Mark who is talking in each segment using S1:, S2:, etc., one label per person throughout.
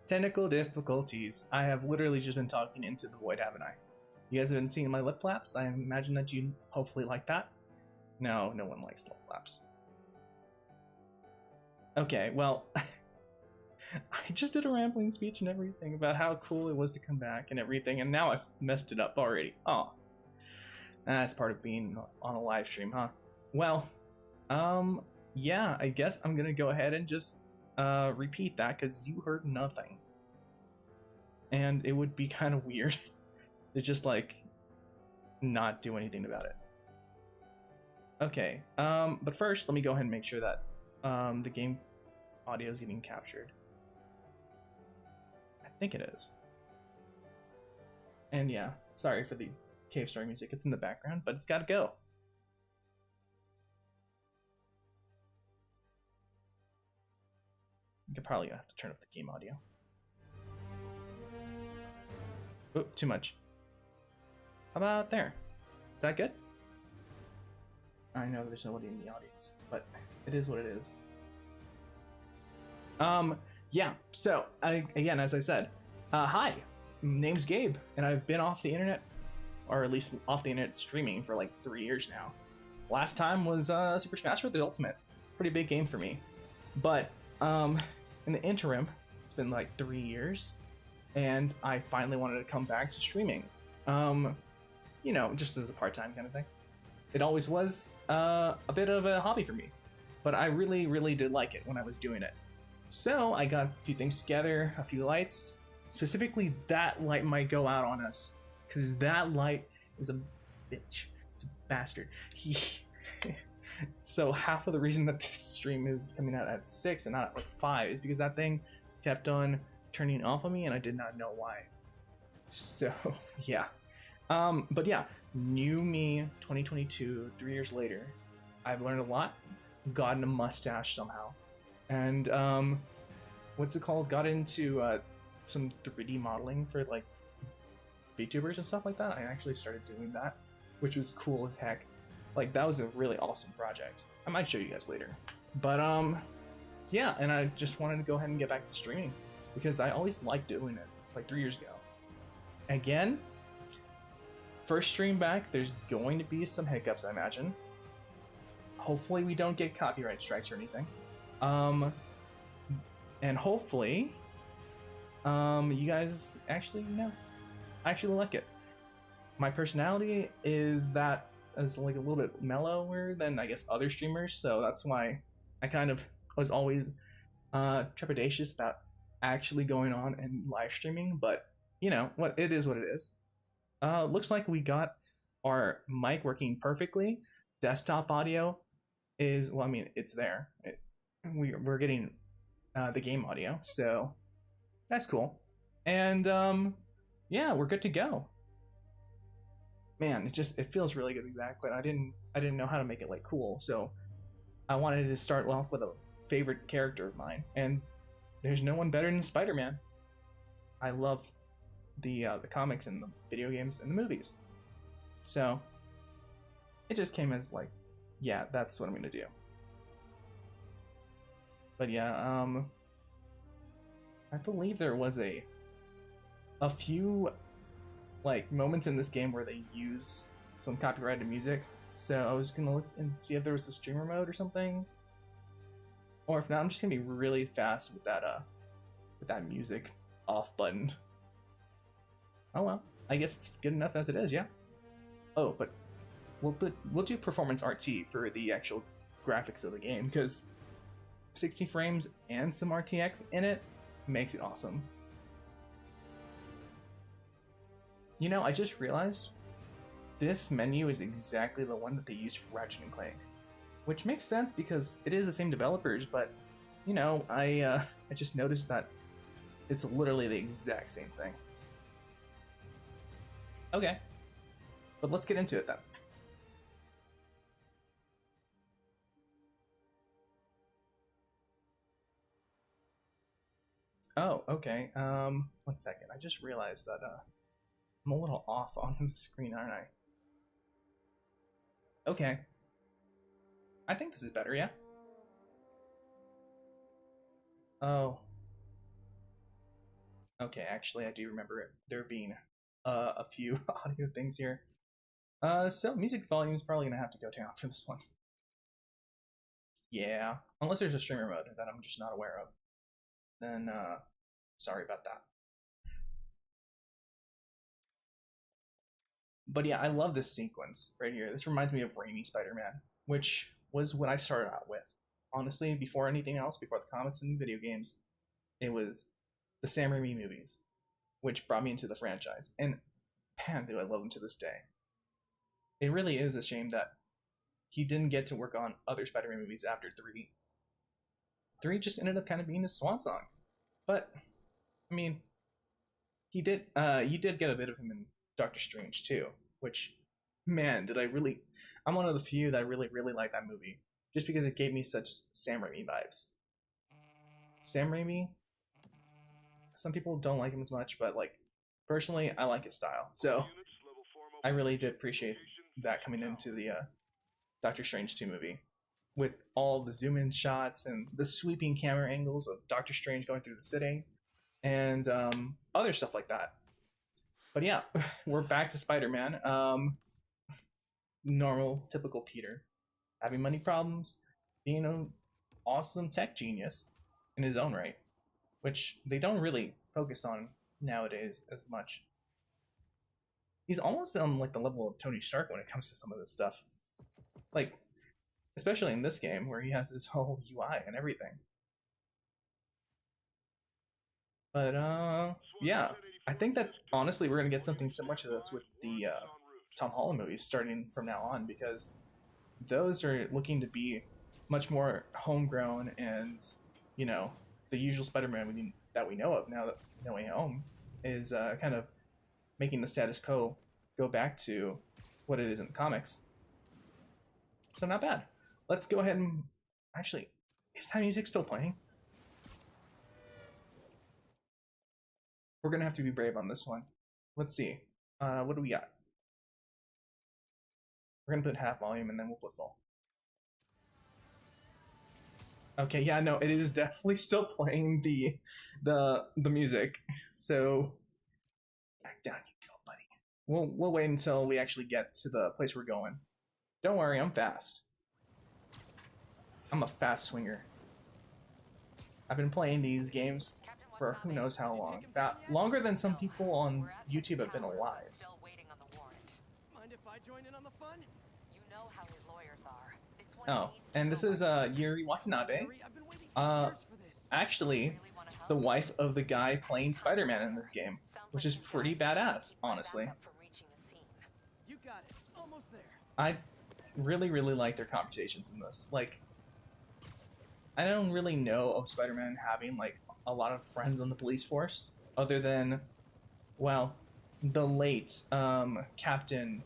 S1: Technical difficulties. I have literally just been talking into the void, haven't I? You guys have been seeing my lip flaps? I imagine that you hopefully like that. No, no one likes lip flaps. Okay, well, I just did a rambling speech and everything about how cool it was to come back and everything, and now I've messed it up already. Oh, that's part of being on a live stream, huh? Well, yeah, I guess I'm gonna go ahead and just repeat that because you heard nothing. And it would be kind of weird to just like not do anything about it. Okay, but first let me go ahead and make sure that the game audio is getting captured. I think it is. And yeah, sorry for the cave story music, it's in the background, but it's gotta go. You could probably have to turn up the game audio. Oh, too much. How about there? Is that good? I know there's nobody in the audience, but it is what it is. Yeah, so, again, as I said, hi, name's Gabe, and I've been off the internet, or at least off the internet streaming for like 3 years now. Last time was Super Smash Bros. Ultimate. Pretty big game for me. But, in the interim, it's been like 3 years, and I finally wanted to come back to streaming. You know, just as a part-time kind of thing. It always was a bit of a hobby for me, but I really, really did like it when I was doing it. So I got a few things together, a few lights. Specifically, that light might go out on us, because that light is a bitch. It's a bastard. So half of the reason that this stream is coming out at 6 and not at like 5 is because that thing kept on turning off on me and I did not know why. So yeah. But yeah, new me 2022, 3 years later. I've learned a lot, gotten a mustache somehow, and what's it called? Got into some 3D modeling for like VTubers and stuff like that. I actually started doing that, which was cool as heck. Like, that was a really awesome project. I might show you guys later. But yeah, and I just wanted to go ahead and get back to streaming because I always liked doing it, like 3 years ago. Again, first stream back, there's going to be some hiccups, I imagine. Hopefully we don't get copyright strikes or anything. And hopefully, you guys actually, actually like it. My personality is that is like a little bit mellower than I guess other streamers, so that's why I kind of was always trepidatious about actually going on and live streaming, but you know what, it is what it is. Looks like we got our mic working perfectly. Desktop audio is, well, I mean, it's there. We're getting the game audio, so that's cool. And yeah, we're good to go. Man, it feels really good to be back, but I didn't know how to make it like cool, so I wanted to start off with a favorite character of mine, and there's no one better than Spider-Man. I love the comics and the video games and the movies, so it just came as like, yeah, that's what I'm gonna do. But yeah, I believe there was a few like moments in this game where they use some copyrighted music, so I was gonna look and see if there was a streamer mode or something, or if not, I'm just gonna be really fast with that music off button. Oh well, I guess it's good enough as it is, yeah. Oh, but we'll do performance RT for the actual graphics of the game, because 60 frames and some RTX in it makes it awesome. You know, I just realized this menu is exactly the one that they used for Ratchet and Clank, which makes sense because it is the same developers, but you know, I just noticed that it's literally the exact same thing. Okay, but let's get into it then. Oh, okay. 1 second. I just realized that I'm a little off on the screen, aren't I? Okay. I think this is better, yeah? Oh. Okay, actually, I do remember it. There being a few audio things here. So music volume is probably gonna have to go down for this one. Yeah, unless there's a streamer mode that I'm just not aware of. Then, sorry about that. But yeah, I love this sequence right here. This reminds me of Raimi Spider-Man, which was what I started out with. Honestly, before anything else, before the comics and video games, it was the Sam Raimi movies, which brought me into the franchise. And man, do I love them to this day. It really is a shame that he didn't get to work on other Spider-Man movies after 3. 3 just ended up kind of being his swan song. But, I mean, you did get a bit of him in Doctor Strange too, which, man, did I really... I'm one of the few that really, really like that movie, just because it gave me such Sam Raimi vibes. Sam Raimi, some people don't like him as much, but, like, personally, I like his style. So, I really did appreciate that coming into the Doctor Strange 2 movie, with all the zoom-in shots and the sweeping camera angles of Doctor Strange going through the city, and other stuff like that. But yeah, we're back to Spider-Man. Normal, typical Peter, having money problems, being an awesome tech genius in his own right, which they don't really focus on nowadays as much. He's almost on like the level of Tony Stark when it comes to some of this stuff. Like, especially in this game where he has his whole UI and everything. But yeah, I think that honestly we're gonna get something similar to this with the Tom Holland movies starting from now on, because those are looking to be much more homegrown, and you know, the usual Spider-Man that we know of now that No Way Home is kind of making the status quo go back to what it is in the comics. So not bad. Let's go ahead and actually, is that music still playing? We're gonna have to be brave on this one. Let's see. What do we got? We're gonna put half volume and then we'll put full. Okay, yeah, no, it is definitely still playing the music. So back down you go, buddy. We'll wait until we actually get to the place we're going. Don't worry, I'm fast. I'm a fast swinger. I've been playing these games for who knows how long. Longer than some people on YouTube have been alive.
S2: Mind if I join in on the fun?
S3: You know how his lawyers are.
S1: Oh, and this is Yuri Watanabe. Actually, the wife of the guy playing Spider-Man in this game, which is pretty badass, honestly.
S2: You got it. Almost there.
S1: I really, really like their conversations in this. Like, I don't really know of Spider-Man having like a lot of friends on the police force, other than, well, the late Captain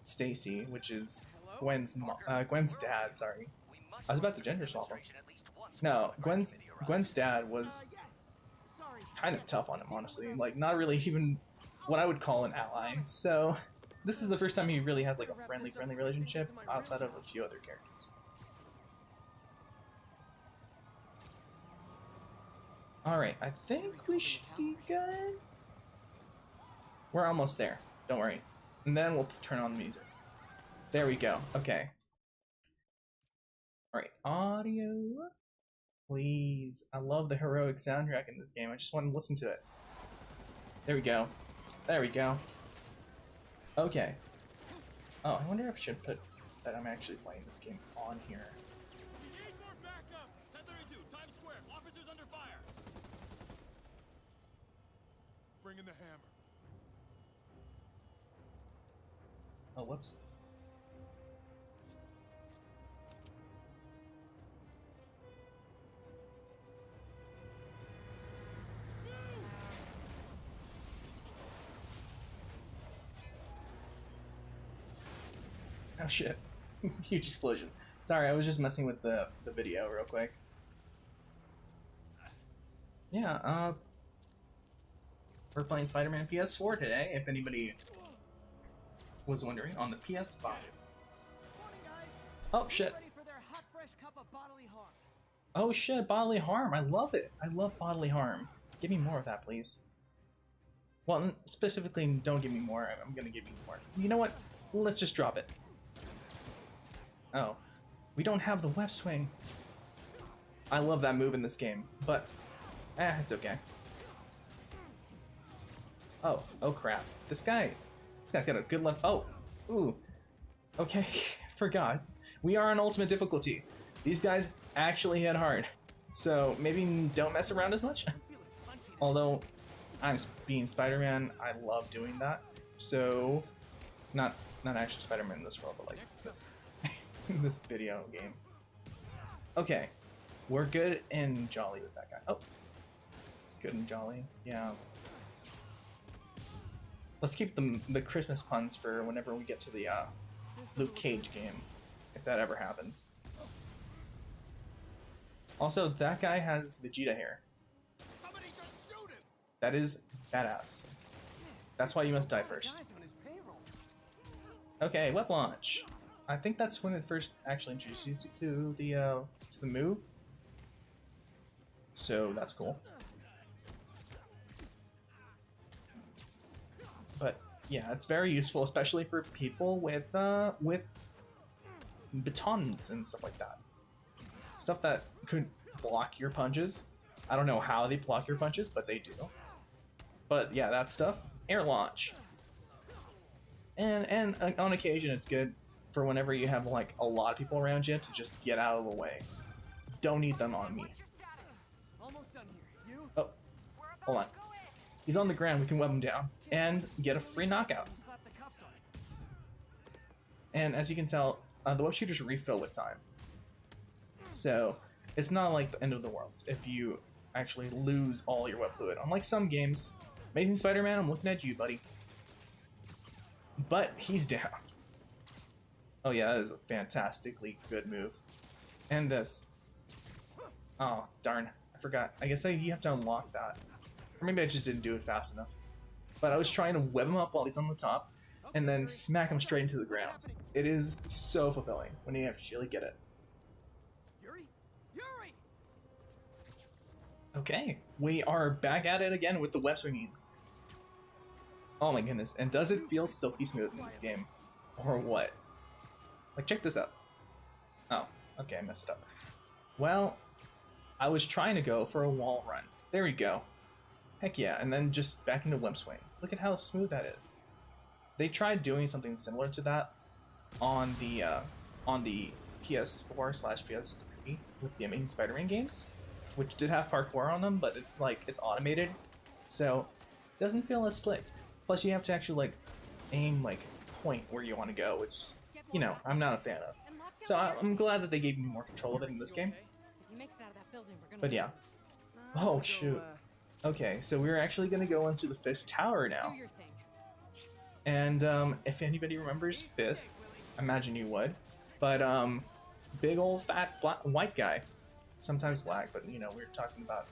S1: Stacy, which is Gwen's dad. Sorry, I was about to gender swap him. No, Gwen's dad was kind of tough on him, honestly. Like, not really even what I would call an ally. So this is the first time he really has like a friendly relationship outside of a few other characters. Alright, I think we should be good. We're almost there. Don't worry. And then we'll turn on the music. There we go. Okay. Alright, audio. Please. I love the heroic soundtrack in this game. I just want to listen to it. There we go. There we go. Okay. Oh, I wonder if I should put that I'm actually playing this game on here.
S2: Bring in the hammer.
S1: Oh, whoops. Oh shit. Huge explosion. Sorry, I was just messing with the video real quick. Yeah, we're playing Spider-Man PS4 today, if anybody was wondering, on the PS5.
S2: Morning, guys.
S1: Oh shit.
S2: Ready for their hot, fresh cup of bodily harm.
S1: Oh shit, bodily harm. I love it. I love bodily harm. Give me more of that, please. Well, specifically, don't give me more. I'm gonna give you more. You know what? Let's just drop it. Oh. We don't have the web swing. I love that move in this game, but it's okay. Oh crap. This guy's got a good left. Oh, ooh. Okay, forgot. We are on ultimate difficulty. These guys actually hit hard, so maybe don't mess around as much. Although I'm being Spider-Man, I love doing that. So, not actually Spider-Man in this world, but like this this video game. Okay, we're good and jolly with that guy. Oh, good and jolly. Yeah. Let's keep the Christmas puns for whenever we get to the Luke Cage game, if that ever happens. Also, that guy has Vegeta hair. That is badass. That's why you must die first. Okay, web launch. I think that's when it first actually introduced you to the move. So that's cool. But yeah, it's very useful, especially for people with batons and stuff like that. Stuff that could block your punches. I don't know how they block your punches, but they do. But yeah, that stuff. Air launch. And on occasion, it's good for whenever you have like a lot of people around you to just get out of the way. Don't need them on me.
S2: Almost done here. You?
S1: Oh, hold on. He's on the ground. We can web him down and get a free knockout.
S2: Slap the cuffs on.
S1: And as you can tell, the web shooters refill with time. So it's not like the end of the world if you actually lose all your web fluid. Unlike some games, Amazing Spider-Man, I'm looking at you, buddy. But he's down. Oh yeah, that is a fantastically good move. And this. Oh, darn. I forgot. I guess you have to unlock that. Or maybe I just didn't do it fast enough. But I was trying to web him up while he's on the top, and then smack him straight into the ground. It is so fulfilling when you actually get it.
S2: Yuri? Yuri!
S1: Okay, we are back at it again with the web swinging. Oh my goodness, and does it feel silky smooth in this game? Or what? Like, check this out. Oh, okay, I messed it up. Well, I was trying to go for a wall run. There we go. Heck yeah, and then just back into web swing. Look at how smooth that is. They tried doing something similar to that on the PS4/PS3 with the Amazing Spider-Man games, which did have parkour on them, but it's like it's automated, so it doesn't feel as slick. Plus, you have to actually like aim like point where you want to go, which you know I'm not a fan of. So I'm glad that they gave me more control of it in this game. But yeah. Oh shoot. Okay, so we're actually gonna go into the Fist Tower now. And if anybody remembers Fist, I imagine you would. But big old fat black, white guy, sometimes black, but you know we're talking about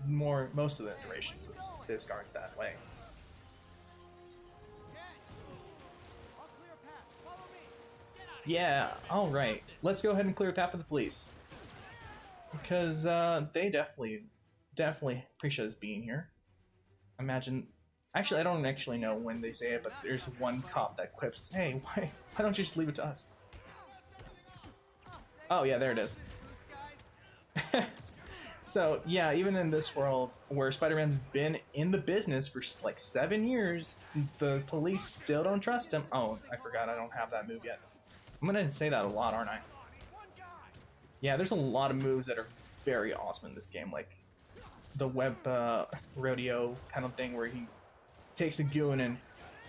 S1: most of the iterations of Fist aren't that way. Yeah, all right. Let's go ahead and clear a path for the police because they definitely appreciate us being here. Imagine. Actually, I don't actually know when they say it, but there's one cop that quips, "Hey, why don't you just leave it to us?" Oh yeah, there it is. So yeah, even in this world where Spider-Man's been in the business for like 7 years, the police still don't trust him. Oh, I forgot I don't have that move yet. I'm gonna say that a lot, aren't I? Yeah, there's a lot of moves that are very awesome in this game, like the web rodeo kind of thing where he takes a goon and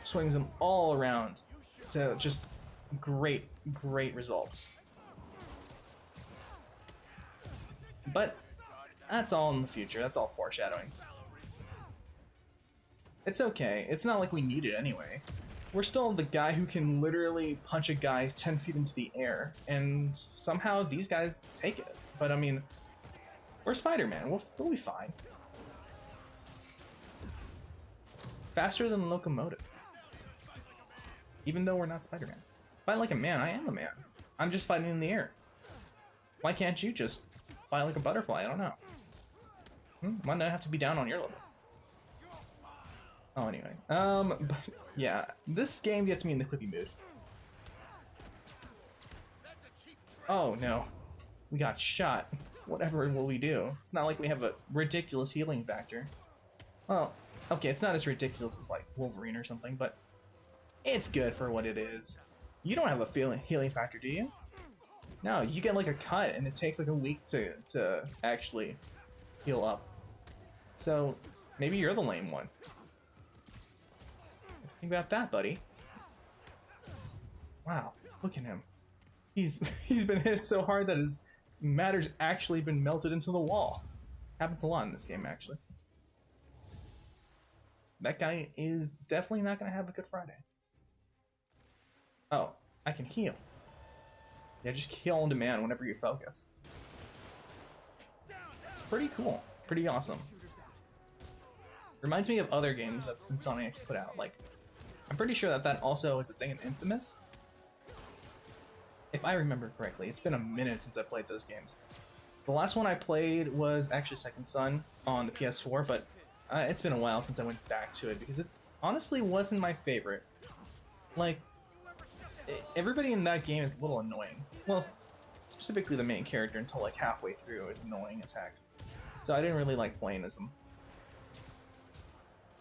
S1: swings him all around to just great results. But that's all in the future. That's all foreshadowing. It's okay. It's not like we need it anyway. We're still the guy who can literally punch a guy 10 feet into the air, and somehow these guys take it. But I mean, we're Spider-Man. We'll be fine. Faster than a locomotive. Even though we're not Spider-Man. Fight like a man. I am a man. I'm just fighting in the air. Why can't you just fly like a butterfly? I don't know. Why did I have to be down on your level? Oh, anyway. But yeah, this game gets me in the quippy mood. Oh no, we got shot. Whatever will we do? It's not like we have a ridiculous healing factor. Well, okay, it's not as ridiculous as like Wolverine or something, but it's good for what it is. You don't have a healing factor, do you? No, you get like a cut and it takes like a week to actually heal up. So maybe you're the lame one. Think about that, buddy. Wow, look at him. He's been hit so hard that his matter's actually been melted into the wall. Happens a lot in this game, actually. That guy is definitely not gonna have a good Friday. Oh, I can heal. Yeah, just heal on demand whenever you focus. Pretty cool. Pretty awesome. Reminds me of other games that Insomniac's put out. Like, I'm pretty sure that also is a thing in Infamous. If I remember correctly, it's been a minute since I played those games. The last one I played was actually Second Son on the PS4, but it's been a while since I went back to it because it honestly wasn't my favorite. Like, everybody in that game is a little annoying. Well, specifically the main character until like halfway through is annoying as heck. So I didn't really like playing as him.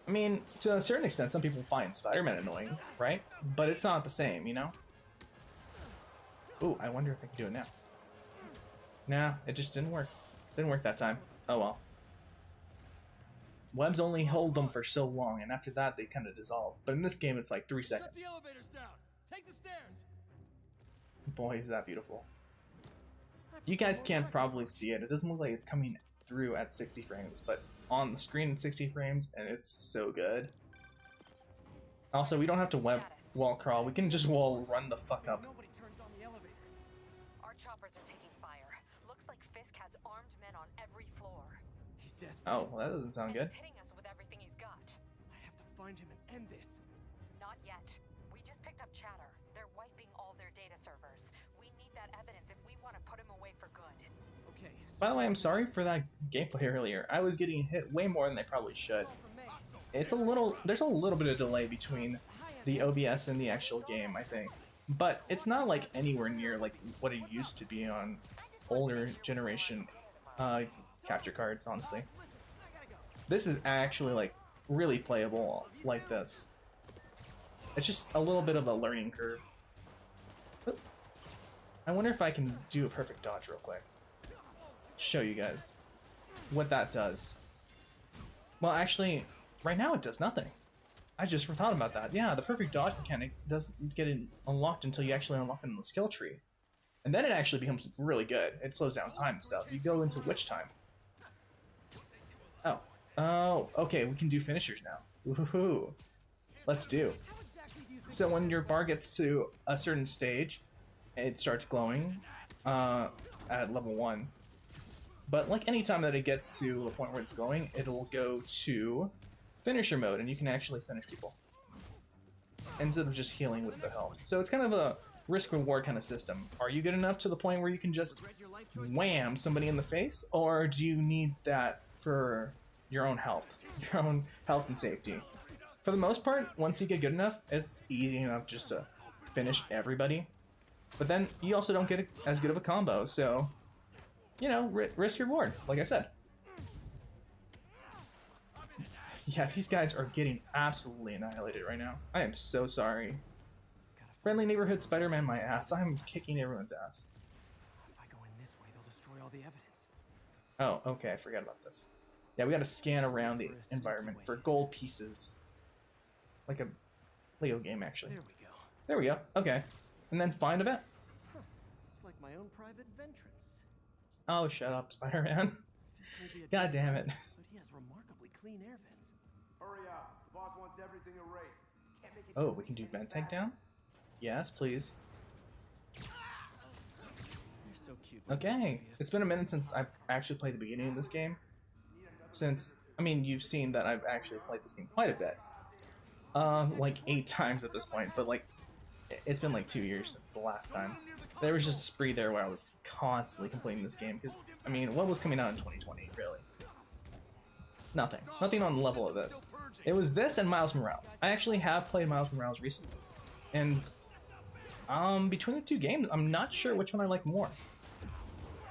S1: I mean, to a certain extent, some people find Spider-Man annoying, right? But it's not the same, you know? Ooh, I wonder if I can do it now. Nah, it just didn't work. Didn't work that time. Oh well. Webs only hold them for so long, and after that they kind of dissolve. But in this game, it's like 3 seconds.
S2: Shut the elevators down. Take the stairs.
S1: Boy, is that beautiful. You guys can't probably see it. It doesn't look like it's coming through at 60 frames, but on the screen it's 60 frames, and it's so good. Also, we don't have to wall crawl. We can just wall run the fuck up.
S2: Nobody turns on the elevators.
S3: Our choppers are taking fire. Looks like Fisk has armed men on every floor.
S2: He's desperate.
S1: Oh, well, that doesn't sound
S3: And
S1: good.
S3: he's hitting us with everything he's got.
S2: I have to find him and end this.
S3: Not yet. We just picked up chatter. They're wiping all their data servers. We need that evidence if we want to put him away for good.
S2: Okay.
S1: By the way, I'm sorry for that gameplay earlier. I was getting hit way more than I probably should. It's a little, there's a little bit of delay between the OBS and the actual game, I think. But it's not like anywhere near like what it used to be on older generation capture cards, honestly. This is actually like really playable like this. It's just a little bit of a learning curve. I wonder if I can do a perfect dodge real quick. Show you guys what that does. Well, actually, right now it does nothing. I just thought about that. Yeah, the perfect dodge mechanic doesn't get unlocked until you actually unlock it in the skill tree. And then it actually becomes really good. It slows down time and stuff. You go into witch time. Oh. Oh, okay, we can do finishers now. Woohoo. Let's do. So when your bar gets to a certain stage, it starts glowing at level 1. But like any time that it gets to the point where it's glowing, it'll go to finisher mode, and you can actually finish people instead of just healing with the health. So it's kind of a risk-reward kind of system. Are you good enough to the point where you can just wham somebody in the face, or do you need that for your own health and safety? For the most part, once you get good enough, it's easy enough just to finish everybody. But then you also don't get as good of a combo, so you know, risk-reward, like I said. Yeah, these guys are getting absolutely annihilated right now. I am so sorry. Friendly neighborhood Spider-Man my ass. I'm kicking everyone's ass.
S2: If I go in this way, they'll destroy all the evidence.
S1: Oh, okay, I forgot about this. Yeah, we gotta scan around the environment for gold pieces. Like a Lego game, actually.
S2: There we go.
S1: There we go, okay. And then find a vent.
S2: It's like my own private ventrance.
S1: Oh, shut up, Spider-Man.
S2: Fisk may be a
S1: God damn it.
S2: But he has remarkably clean air vents.
S4: Hurry up. The boss wants everything erased. Can't make it
S1: Oh, we can do vent takedown? Yes, please.
S2: You're so cute.
S1: Okay, it's been a minute since I've actually played the beginning of this game. Since, I mean, you've seen that I've actually played this game quite a bit. Like 8 times at this point, but like, it's been like 2 years since the last time. There was just a spree there where I was constantly completing this game, because, I mean, what was coming out in 2020, really? Nothing. Nothing on the level of this. It was this and Miles Morales. I actually have played Miles Morales recently. And between the two games, I'm not sure which one I like more.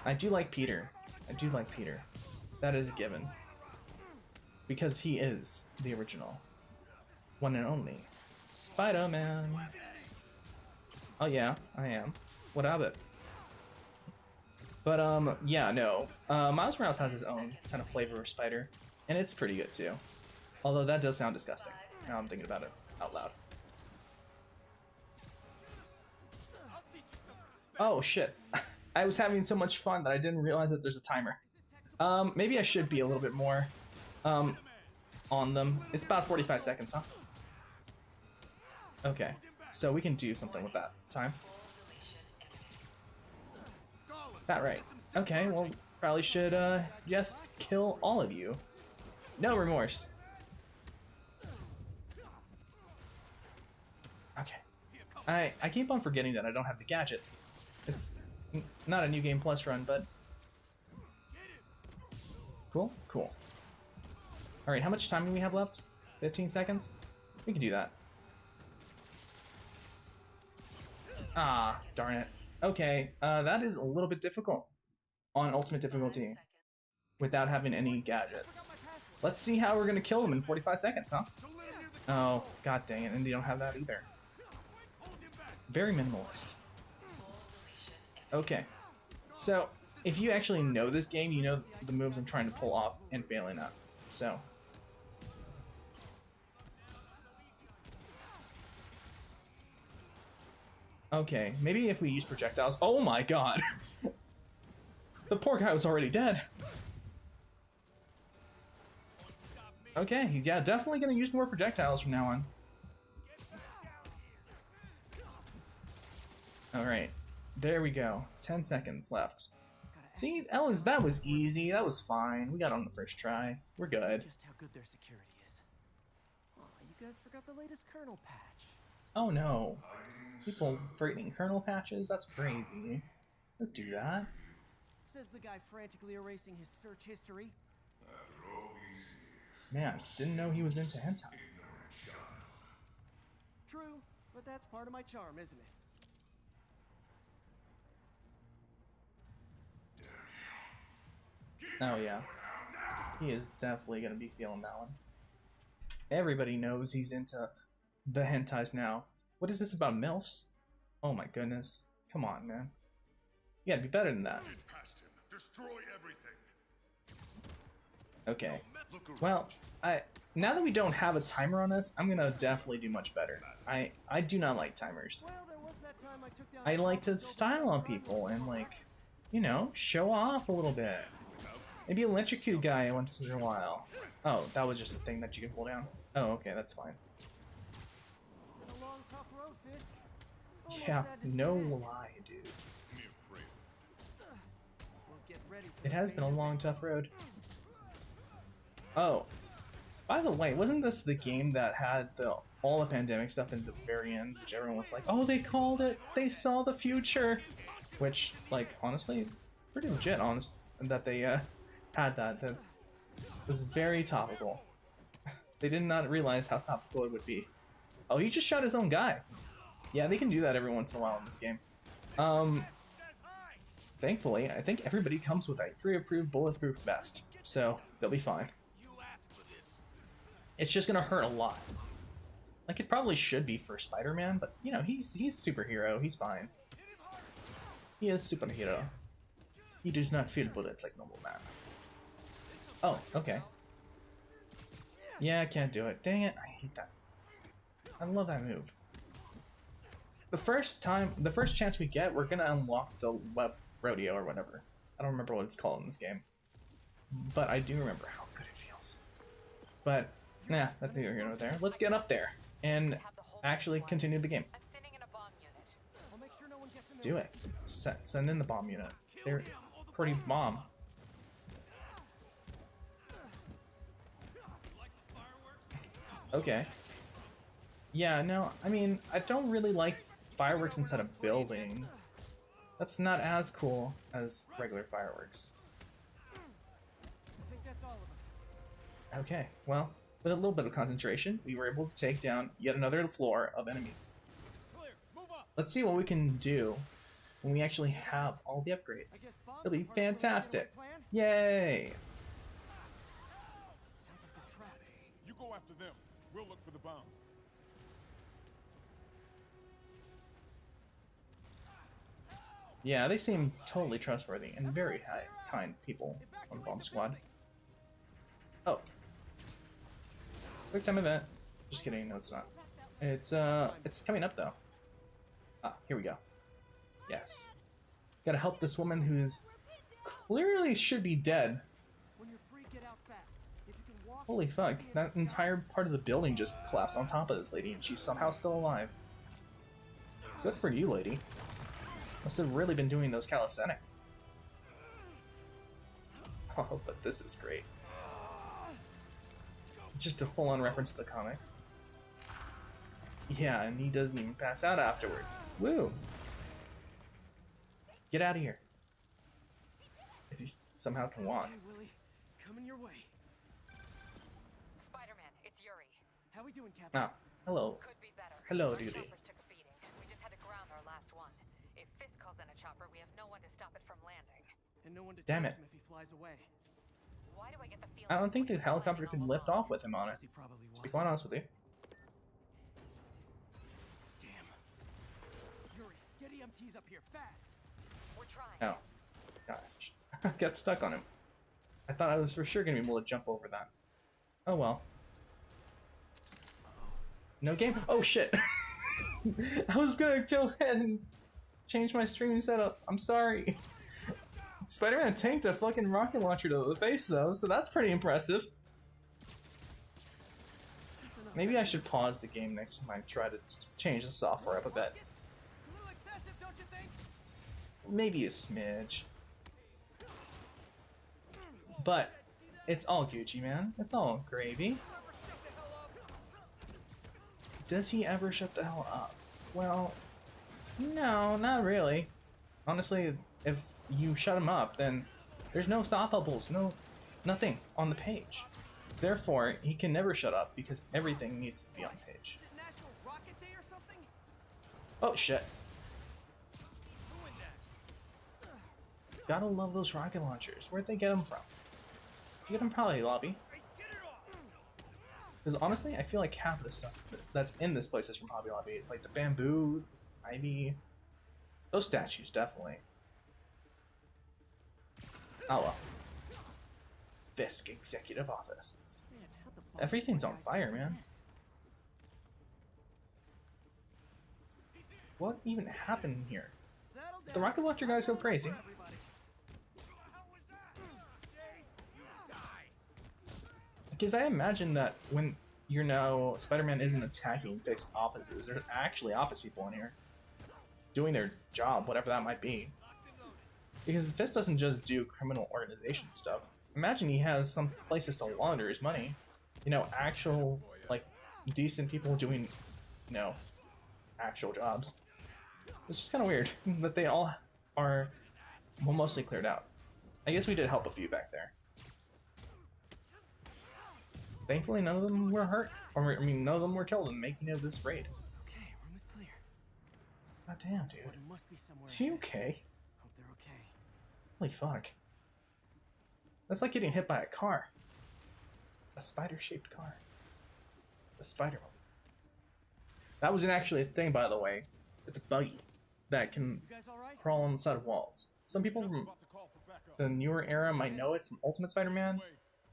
S1: I do like Peter. I do like Peter. That is a given. Because he is the original. One and only. Spider-Man. Oh yeah, I am. What of it? But yeah, no. Miles Morales has his own kind of flavor of spider. And it's pretty good too. Although that does sound disgusting. Now I'm thinking about it out loud. Oh shit. I was having so much fun that I didn't realize that there's a timer. Maybe I should be a little bit more on them. It's about 45 seconds, huh? Okay, so we can do something with that time. That right. Okay, well, probably should just kill all of you. No remorse. Okay. I keep on forgetting that I don't have the gadgets. It's not a New Game Plus run, but cool, cool. All right, how much time do we have left? 15 seconds? We can do that. Ah, darn it. Okay, that is a little bit difficult on ultimate difficulty without having any gadgets. Let's see how we're gonna kill them in 45 seconds, huh? Oh, god dang it, and they don't have that either. Very minimalist. Okay, so if you actually know this game, you know the moves I'm trying to pull off and failing at. So okay, maybe if we use projectiles. Oh my god! The poor guy was already dead. Okay, yeah, definitely gonna use more projectiles from now on. Alright, there we go. 10 seconds left. See, that was easy. That was fine. We got on the first try. We're good.
S2: Just how good their security is. Oh, you guys forgot the latest kernel patch.
S1: Oh no. People frightening kernel patches? That's crazy. Don't do that.
S2: Says the guy frantically erasing his search history.
S1: Man, didn't know he was into hentai.
S2: True, but that's part of my charm, isn't it?
S1: Oh yeah. He is definitely gonna be feeling that one. Everybody knows he's into the hentais now. What is this about MILFs? Oh my goodness. Come on, man. You gotta be better than that. Okay. Well, now that we don't have a timer on this, I'm gonna definitely do much better. I do not like timers.
S2: Well, there was that time I took down
S1: I like to style on people and, like, you know, show off a little bit. Maybe electrocute a guy once in a while. Oh, that was just a thing that you can pull down. Oh, okay, that's fine.
S2: Been a long, tough road, Fisk. Almost
S1: Yeah,
S2: sad to see
S1: no
S2: it.
S1: lie, dude.
S2: Well, get ready for
S1: It
S2: the
S1: has been a
S2: major
S1: long,
S2: thing.
S1: tough road. Oh, by the way, wasn't this the game that had all the pandemic stuff in the very end, which everyone was like, oh, they called it, they saw the future, which, like, honestly, pretty legit, honest, that they had that. That was very topical. They did not realize how topical it would be. Oh, he just shot his own guy. Yeah, they can do that every once in a while in this game. Thankfully, I think everybody comes with a pre-approved bulletproof vest, so they'll be fine. It's just gonna hurt a lot. Like it probably should be for Spider-Man, but you know, he's superhero, he's fine. He is superhero. He does not feel bullets like normal man. Oh, okay. Yeah, I can't do it. Dang it, I hate that. I love that move. The first chance we get, we're gonna unlock the web rodeo or whatever. I don't remember what it's called in this game. But I do remember how good it feels. But, nah, that's neither here nor there. Let's get up there and actually continue the game.
S3: I'm sending in a bomb unit.
S2: I'll make sure no one gets in
S1: Do
S2: there.
S1: it. Send in the bomb unit. They're pretty bomb. Okay. Yeah, no, I mean, I don't really like fireworks inside a building. That's not as cool as regular fireworks.
S2: I think that's all of them.
S1: Okay, well, with a little bit of concentration, we were able to take down yet another floor of enemies.
S2: Clear. Move up.
S1: Let's see what we can do when we actually have all the
S2: I
S1: upgrades.
S2: guess bombs
S1: It'll be
S2: are part of Will's
S1: fantastic.
S2: plan?
S1: Yay!
S2: Sounds like they're trapped.
S5: You go after them. We'll look for the bombs.
S1: Yeah, they seem totally trustworthy and very kind people on Bomb Squad. Oh. Quick time event. Just kidding, no it's not. It's coming up though. Ah, here we go. Yes. Gotta help this woman who's clearly should be dead.
S2: When you're free, get out fast. If you can walk,
S1: Holy fuck, that entire part of the building just collapsed on top of this lady and she's somehow still alive. Good for you, lady. Must have really been doing those calisthenics. Oh, but this is great. Just a full-on reference to the comics. Yeah, and he doesn't even pass out afterwards. Woo! Get out of here. If you somehow can walk.
S2: Okay, Willie, coming your way.
S3: Spider-Man, it's Yuri.
S2: How we doing, Captain?
S1: Ah, hello.
S3: Could be better.
S1: Hello,
S3: Our
S1: Yuri.
S3: choppers took a beating. We just had to ground our last one. If Fisk calls in a chopper, we have no one to stop it from landing.
S2: And no one to
S1: Damn
S2: chase
S1: it.
S2: him if he flies away.
S3: Why do I get the feeling
S1: I don't think the
S3: we're
S1: helicopter
S3: planning
S1: can
S3: all
S1: lift
S3: along?
S1: off with him on it.
S2: Yes, he probably was.
S1: To be quite honest with you.
S2: Damn. Yuri, get EMTs up here fast.
S3: We're trying.
S1: Oh. Gosh. Got stuck on him. I thought I was for sure going to be able to jump over that. Oh well. No game? Oh shit. I was going to go ahead and change my stream setup. I'm sorry. Spider-Man tanked a fucking rocket launcher to the face though, so that's pretty impressive. Maybe I should pause the game next time I try to change the software up a bit.
S2: A little excessive, don't you think?
S1: Maybe a smidge. But it's all Gucci, man. It's all gravy. Does he ever shut the hell up? Well, no, not really. Honestly, if you shut him up, then there's no stoppables, nothing on the page. Therefore, he can never shut up because everything needs to be on page.
S2: Is it National Rocket Day or something?
S1: Oh shit.
S2: Ruin that.
S1: Gotta love those rocket launchers. Where'd they get them from? You get them probably lobby. Because honestly, I feel like half of the stuff that's in this place is from Hobby Lobby. Like the bamboo, ivy, those statues, definitely. Oh well. Fisk Executive Offices.
S2: Man, how'd the bomb
S1: Everything's on
S2: guys
S1: fire,
S2: get
S1: man.
S2: missed?
S1: What even happened here?
S2: Settle down.
S1: The rocket launcher guys go crazy.
S2: Everybody.
S1: Because I imagine that when you're now Spider-Man isn't attacking fixed offices, there's actually office people in here doing their job, whatever that might be. Because Fist doesn't just do criminal organization stuff. Imagine he has some places to launder his money. You know, actual, like, decent people doing, you know, actual jobs. It's just kind of weird that they all are, well, mostly cleared out. I guess we did help a few back there. Thankfully, none of them were hurt. Or, I mean, none of them were killed in the making of this raid.
S2: Okay, room is clear.
S1: God damn, dude.
S2: But it must be somewhere.
S1: Is he
S2: ahead.
S1: okay?
S2: Hope they're okay.
S1: Holy fuck. That's like getting hit by a car. A spider-shaped car. A spider one. That wasn't actually a thing, by the way. It's a buggy that can
S2: You guys all right?
S1: crawl on the side of walls. Some people from
S5: About to call for backup.
S1: the newer era might know it from Ultimate Spider-Man,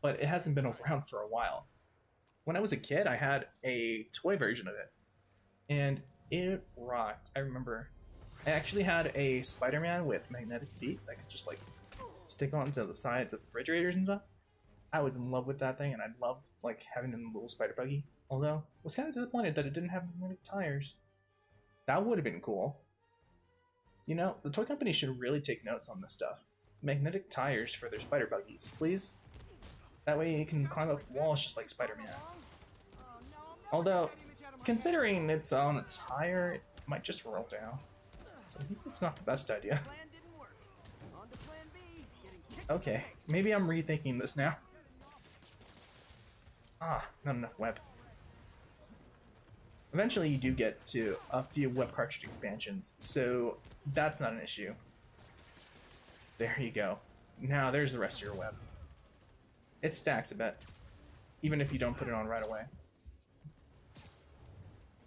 S1: but it hasn't been around for a while. When I was a kid, I had a toy version of it, and it rocked. I remember I actually had a Spider-Man with magnetic feet that could just like stick onto the sides of refrigerators and stuff. I was in love with that thing, and I loved like having a little spider buggy. Although I was kind of disappointed that it didn't have magnetic tires. That would have been cool. You know, the toy company should really take notes on this stuff. Magnetic tires for their spider buggies, please. That way you can climb up walls just like Spider-Man. Although, considering it's on a tire, it might just roll down. So maybe it's not the best idea.
S2: Plan didn't work. On to plan B. Getting kicked in the
S1: Okay,
S2: legs.
S1: maybe I'm rethinking this now. Ah, not enough web. Eventually you do get to a few web cartridge expansions, so that's not an issue. There you go. Now there's the rest of your web. It stacks a bit, even if you don't put it on right away.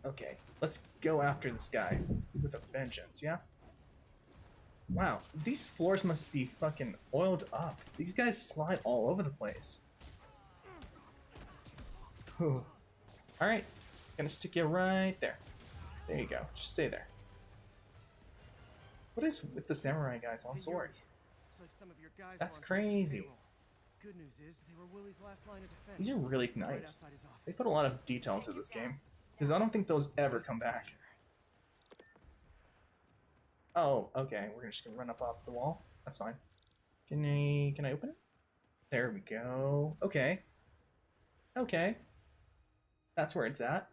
S1: Okay, let's go after this guy with a vengeance, yeah? Wow, these floors must be fucking oiled up. These guys slide all over the place. Whew. Alright, gonna stick you right there. There you go, just stay there. What is with the samurai guys on swords?
S2: Looks like some of your guys
S1: That's
S2: were on
S1: crazy.
S2: payroll. Good news is they were Willie's last line of defense.
S1: These are really
S2: Right
S1: nice.
S2: outside his office.
S1: They put a lot of detail into this game. Because I don't think those ever come back. Oh, okay. We're just gonna run up off the wall. That's fine. Can I open it? There we go. Okay. Okay. That's where it's at.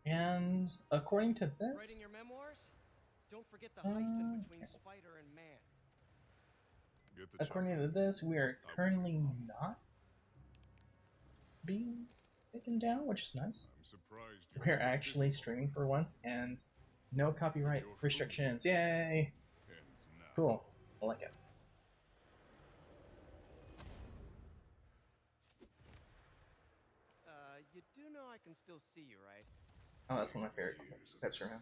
S1: And according to
S2: Writing
S1: this,
S2: your memoirs? Don't forget the hyphen between
S1: okay.
S2: spider and man.
S5: Get the
S1: according to this, we are currently not being taken down, which is nice.
S5: I'm surprised you
S1: We're actually streaming for once, and no copyright restrictions. Yay!
S5: ends now.
S1: Cool. I like it.
S2: You do know I can still see you, right?
S1: Oh, that's one of my favorite types from him.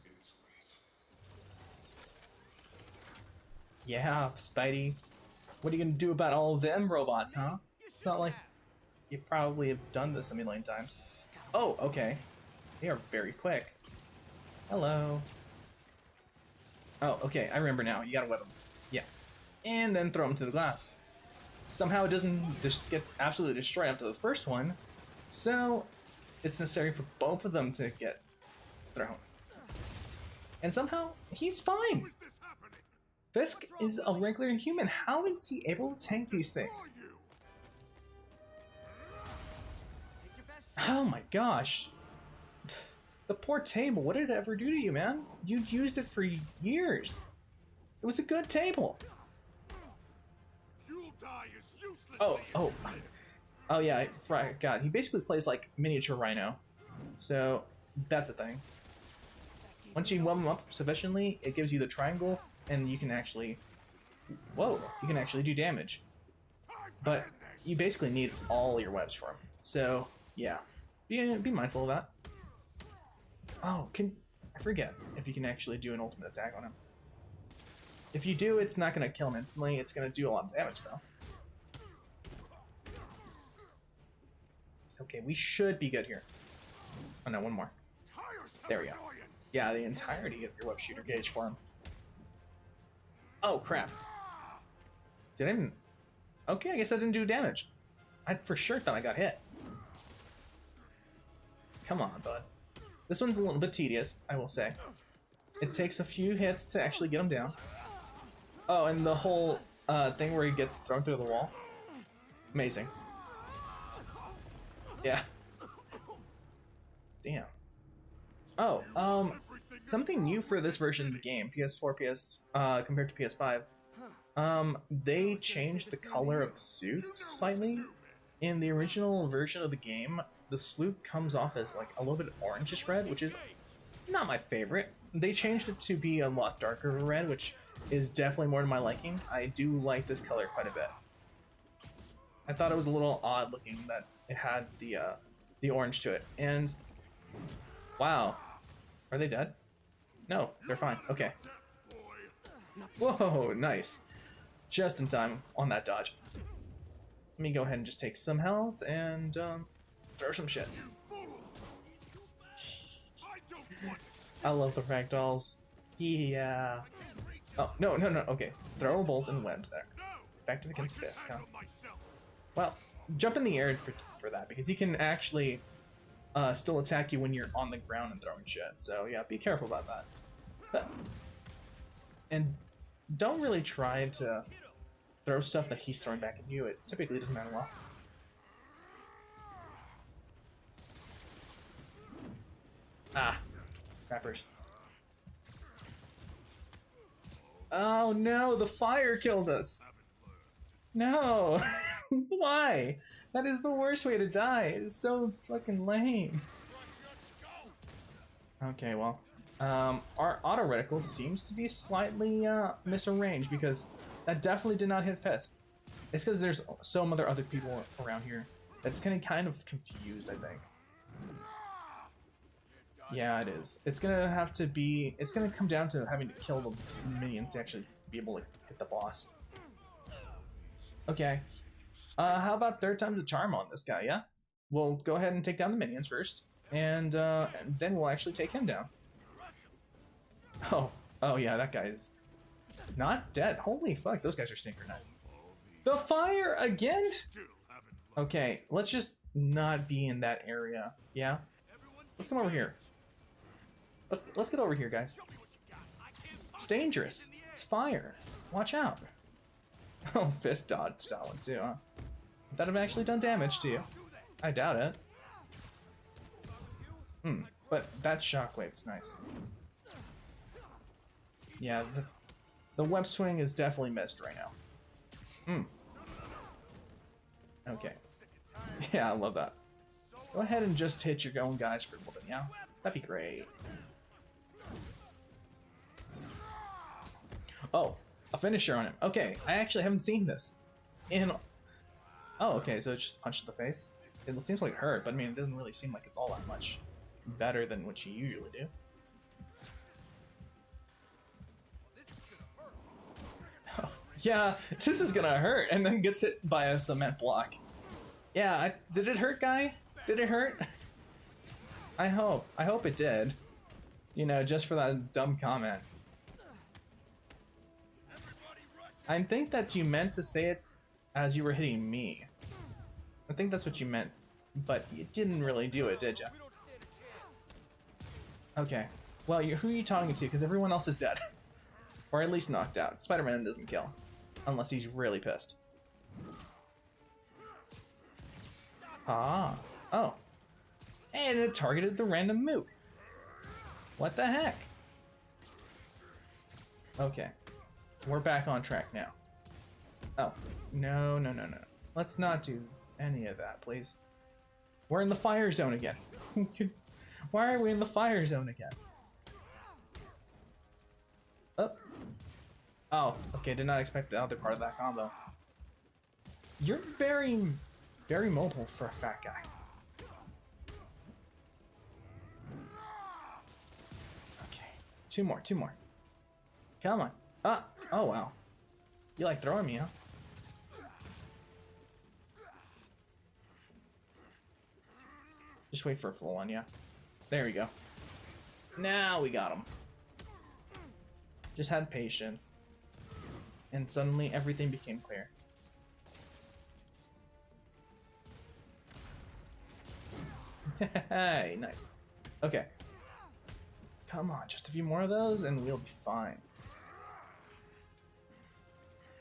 S1: Yeah, Spidey. What are you gonna do about all of them robots, huh? It's not like you probably have done this a million times. Oh, okay. They are very quick. Hello. Oh, okay. I remember now. You gotta whip them. Yeah. And then throw them to the glass. Somehow it doesn't just get absolutely destroyed after the first one, so it's necessary for both of them to get thrown. And somehow he's fine. Fisk is a regular human. How is he able to tank these things? Oh my gosh. The poor table. What did it ever do to you, man? You used it for years. It was a good table.
S5: You'll die as useless.
S1: Oh yeah, I forgot. He basically plays like miniature Rhino. So that's a thing. Once you warm him up sufficiently, it gives you the triangle, and you can actually... Whoa! You can actually do damage. But you basically need all your webs for him. So, yeah. Be mindful of that. Oh, I forget if you can actually do an ultimate attack on him. If you do, it's not going to kill him instantly. It's going to do a lot of damage, though. Okay, we should be good here. Oh no, one more. There we go. Yeah, the entirety of your web shooter gauge for him. Oh, crap. Did I even... Okay, I guess that didn't do damage. I for sure thought I got hit. Come on, bud. This one's a little bit tedious, I will say. It takes a few hits to actually get him down. Oh, and the whole thing where he gets thrown through the wall. Amazing. Yeah. Damn. Oh, something new for this version of the game, PS4, compared to PS5. They changed the color of the suit slightly. In the original version of the game, the suit comes off as like a little bit orangish red, which is not my favorite. They changed it to be a lot darker red, which is definitely more to my liking. I do like this color quite a bit. I thought it was a little odd looking that it had the orange to it. And wow, are they dead? No, they're fine. Okay. Whoa, nice. Just in time on that dodge. Let me go ahead and just take some health and throw some shit. I love the ragdolls. Yeah. Oh, no. Okay. Throwables and webs there. Effective against Fisk, huh? Well, jump in the air for that, because he can actually still attack you when you're on the ground and throwing shit. So, yeah, be careful about that. And don't really try to throw stuff that he's throwing back at you. It typically doesn't matter well. Ah, crappers. Oh no, the fire killed us. No. Why? That is the worst way to die. It's so fucking lame. Okay, well. Our auto reticle seems to be slightly misarranged because that definitely did not hit Fist. It's because there's so many other people around here that's gonna kind of confuse, I think. Yeah, it is. It's gonna have to be. It's gonna come down to having to kill the minions to actually be able to hit the boss. Okay. How about third time's a charm on this guy? Yeah. We'll go ahead and take down the minions first, and then we'll actually take him down. Oh yeah, that guy's not dead. Holy fuck, those guys are synchronized. The fire again? Okay, let's just not be in that area. Yeah. Let's come over here. Let's get over here, guys. It's dangerous. It's fire. Watch out. Oh, Fist dodged that one too, huh? That have actually done damage to you. I doubt it. But that shockwave's nice. Yeah, the web swing is definitely missed right now. Okay. Yeah, I love that. Go ahead and just hit your own guys for a little bit, yeah? That'd be great. Oh, a finisher on him. Okay, I actually haven't seen this. Oh, okay, so it just punched the face. It seems like it hurt, but I mean, it doesn't really seem like it's all that much better than what you usually do. Oh, yeah, this is gonna hurt, and then gets hit by a cement block. Yeah, did it hurt, guy? Did it hurt? I hope it did. You know, just for that dumb comment. I think that you meant to say it as you were hitting me. I think that's what you meant, but you didn't really do it, did you? Okay. Well, who are you talking to? Because everyone else is dead. Or at least knocked out. Spider-Man doesn't kill. Unless he's really pissed. Ah. Oh. And it targeted the random mook. What the heck? Okay. We're back on track now. Oh. No, no, no, no. Let's not do any of that, please. We're in the fire zone again. Why are we in the fire zone again? Oh. Oh, okay, did not expect the other part of that combo. You're very, very mobile for a fat guy. Okay, two more. Come on. Ah, oh wow. You like throwing me, huh? Just wait for a full one, yeah. There we go. Now we got him. Just had patience. And suddenly everything became clear. Hey, nice. Okay. Come on, just a few more of those and we'll be fine.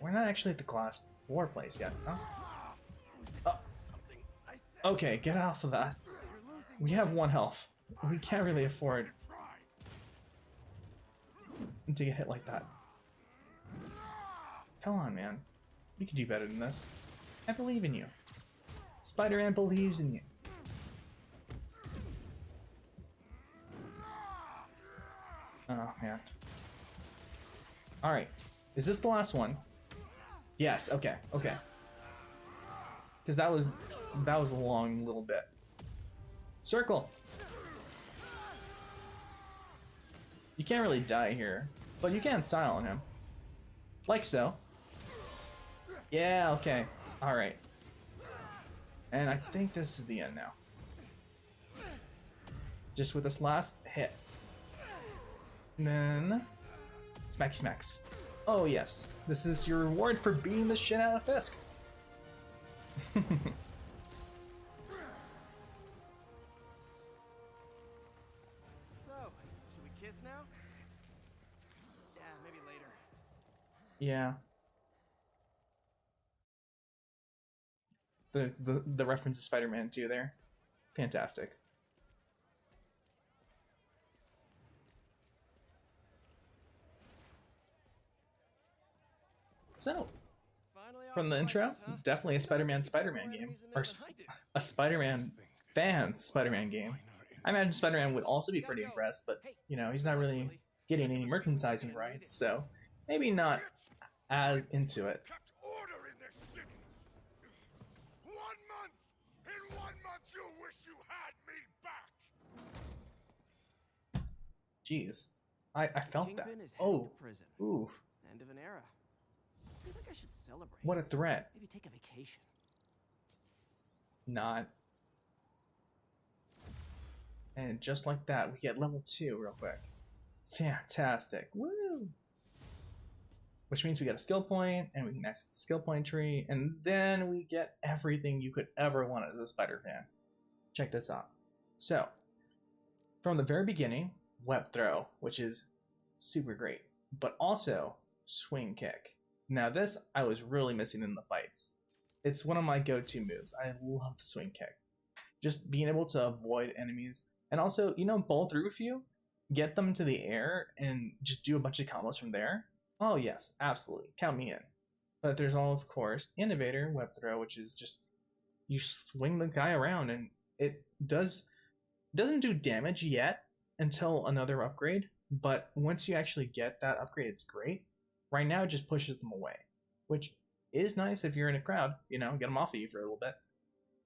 S1: We're not actually at the class 4 place yet, huh? Oh. Okay, get off of that. We have 1 health. We can't really afford to get hit like that. Come on, man. You can do better than this. I believe in you. Spider-Man believes in you. Oh, man. Alright. Is this the last one? Yes, okay, okay. Because that was a long little bit. Circle! You can't really die here, but you can style on him. Like so. Yeah, okay. Alright. And I think this is the end now. Just with this last hit. And then... Smacky smacks. Oh yes. This is your reward for beating the shit out of Fisk.
S2: So, should we kiss now? Yeah, maybe later.
S1: Yeah. The reference to Spider-Man 2 there. Fantastic. So,
S2: Finally off
S1: from the
S2: the
S1: intro,
S2: bikers, huh?
S1: definitely a
S2: You
S1: Spider-Man
S2: guys beat more
S1: game,
S2: enemies in
S1: or
S2: there than I did.
S1: a Spider-Man fan Spider-Man game. I imagine Spider-Man would also be pretty impressed, but you know, he's not really getting any merchandising rights, so maybe not as into it.
S5: Kept order in this city. 1 month. In 1 month, you'll wish you had me back.
S1: Jeez, I felt that.
S2: Kingpin is heading
S1: Oh,
S2: to prison.
S1: ooh,
S2: End of an era. I feel like I should celebrate.
S1: what a threat.
S2: Maybe take a vacation.
S1: Not. And just like that, we get level 2 real quick. Fantastic. Woo! Which means we get a skill point, and we can access the skill point tree, and then we get everything you could ever want as a spider fan. Check this out. So, from the very beginning, web throw, which is super great, but also swing kick. Now this I was really missing in the fights. It's one of my go-to moves. I love the swing kick. Just being able to avoid enemies, and also, you know, bowl through a few, get them to the air, and just do a bunch of combos from there. Oh yes, absolutely, count me in. But there's all, of course, innovator web throw, which is just you swing the guy around, and it doesn't do damage yet until another upgrade. But once you actually get that upgrade, it's great. Right now, it just pushes them away, which is nice if you're in a crowd. You know, get them off of you for a little bit.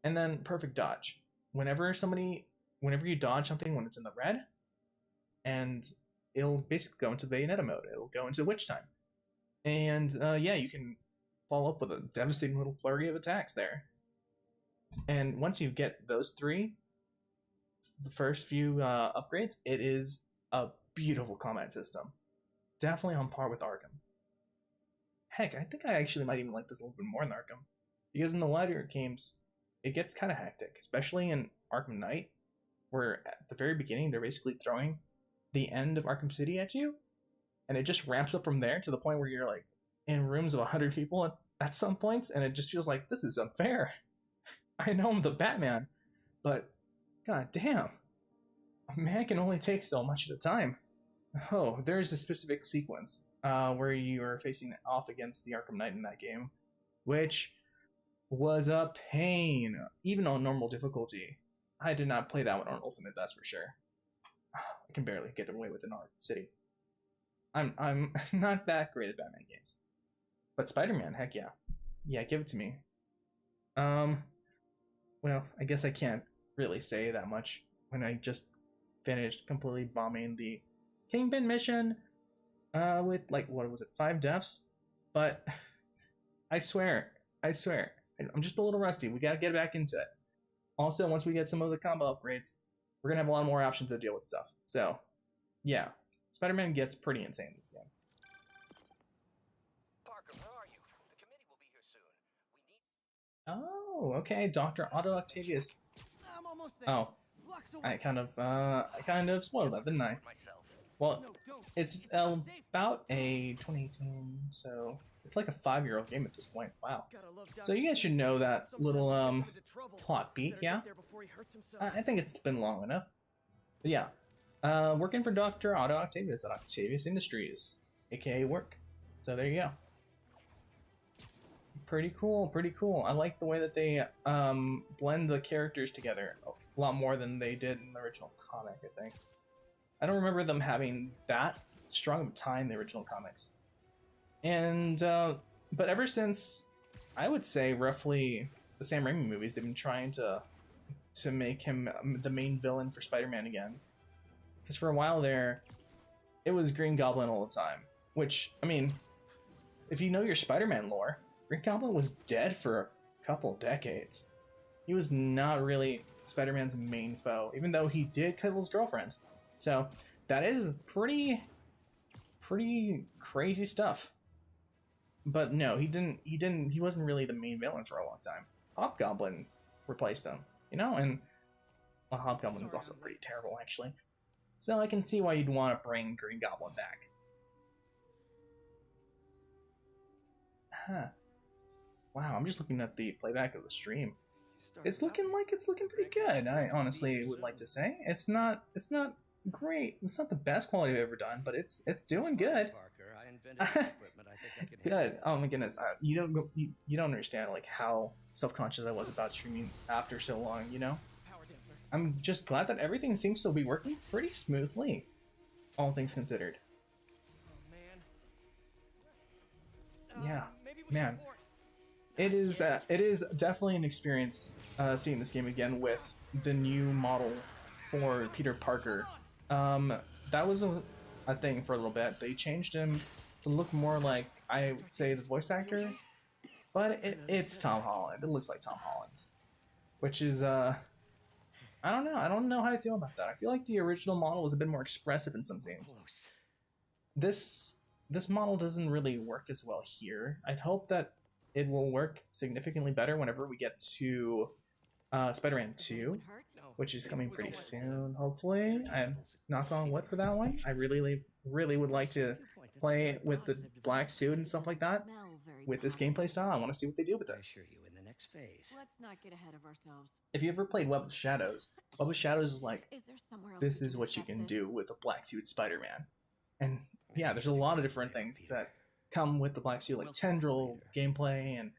S1: And then perfect dodge. Whenever you dodge something when it's in the red, and it'll basically go into Bayonetta mode. It'll go into Witch Time. And yeah, you can follow up with a devastating little flurry of attacks there. And once you get those 3, the first few upgrades, it is a beautiful combat system. Definitely on par with Arkham. Heck, I think I actually might even like this a little bit more than Arkham. Because in the later games, it gets kind of hectic. Especially in Arkham Knight, where at the very beginning, they're basically throwing the end of Arkham City at you. And it just ramps up from there to the point where you're like in rooms of 100 people at some points. And it just feels like, this is unfair. I know I'm the Batman, but god damn. A man can only take so much at a time. Oh, there's a specific sequence where you are facing off against the Arkham Knight in that game, which was a pain, even on normal difficulty. I did not play that one on Ultimate, that's for sure. I can barely get away with an Arkham City. I'm not that great at Batman games, but Spider-Man, heck yeah, give it to me. Well, I guess I can't really say that much when I just finished completely bombing the Kingpin mission with, like, what was it, 5 deaths? But I swear, I'm just a little rusty. We gotta get back into it. Also, once we get some of the combo upgrades, we're gonna have a lot more options to deal with stuff. So, yeah, Spider-Man gets pretty insane in this game.
S6: Parker, where are you? The committee will be here soon. We need...
S1: Oh, okay, Dr. Otto Octavius.
S2: I'm almost there.
S1: Oh,
S2: Blocks away.
S1: I kind of spoiled that, didn't I?
S6: Myself.
S1: Well,
S2: No, don't.
S1: it's about a 2018, so it's like a 5-year-old game at this point. Wow.
S2: Gotta love
S1: So you guys should know that
S2: Sometimes
S1: little
S2: he gets into trouble.
S1: plot beat,
S2: Better
S1: yeah?
S2: get there before he hurts himself.
S1: I think it's been long enough. But yeah, working for Dr. Otto Octavius at Octavius Industries, aka Work. So there you go. Pretty cool. I like the way that they blend the characters together a lot more than they did in the original comic, I think. I don't remember them having that strong of a tie in the original comics. And, but ever since, I would say roughly the Sam Raimi movies, they've been trying to make him the main villain for Spider-Man again. Because for a while there, it was Green Goblin all the time. Which, I mean, if you know your Spider-Man lore, Green Goblin was dead for a couple decades. He was not really Spider-Man's main foe, even though he did kill his girlfriend. So that is pretty crazy stuff. But no, he wasn't really the main villain for a long time. Hobgoblin replaced him, you know, and well, Hobgoblin is also pretty terrible, actually. So I can see why you'd want to bring Green Goblin back. Huh. Wow, I'm just looking at the playback of the stream. It's looking pretty good. I honestly would like to say it's not great. It's not the best quality I've ever done, but it's doing good.
S6: Parker, I invented this equipment I I think I can
S1: Good.
S6: handle it.
S1: Oh my goodness. You don't understand like how self-conscious I was about streaming after so long. You know.
S2: Power dampener.
S1: I'm just glad that everything seems to be working pretty smoothly, all things considered.
S2: Oh man.
S1: Yeah,
S2: Maybe we
S1: man.
S2: should abort.
S1: It is definitely an experience seeing this game again with the new model for Peter Parker. That was a thing for a little bit. They changed him to look more like, I would say, the voice actor, but it's Tom Holland. It looks like Tom Holland, which is I don't know. I don't know how I feel about that. I feel like the original model was a bit more expressive in some scenes.
S6: Close.
S1: This model doesn't really work as well here. I hope that it will work significantly better whenever we get to Spider-Man 2,
S2: No.
S1: which is coming pretty soon, hopefully. And knock on wood for that one. I really would like to play with the black suit and stuff like that with this gameplay style. I want to see what they do with
S6: I
S1: it.
S6: assure you, in the next phase.
S7: Let's not get ahead of ourselves.
S1: If you ever played Web of Shadows, Web of Shadows is like,
S7: Is there somewhere else
S1: this
S7: we
S1: is
S7: can
S1: what you
S7: discuss
S1: can
S7: this?
S1: do with a black suit Spider-Man. And yeah, there's a lot of different things that come with the black suit, like tendril gameplay and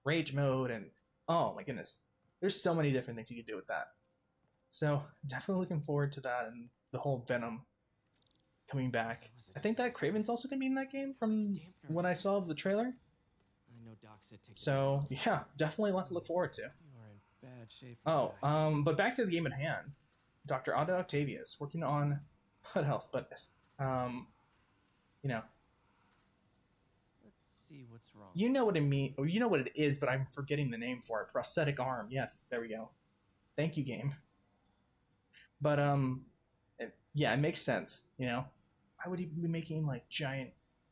S1: rage mode, and oh my goodness, there's so many different things you can do with that. So definitely looking forward to that and the whole Venom coming back. I think that Craven's also gonna be in that game from what I saw of the trailer.
S2: I know Doc said take
S1: So yeah, definitely a lot to look forward to.
S2: You are in bad shape.
S1: Oh, but back to the game at hand. Dr. Otto Octavius working on what else? But you know,
S2: Let's see what's wrong.
S1: you know what it mean, or you know what it is, but I'm forgetting the name for it. Prosthetic arm. Yes, there we go. Thank you, game. But yeah, it makes sense. You know, why would he be making like giant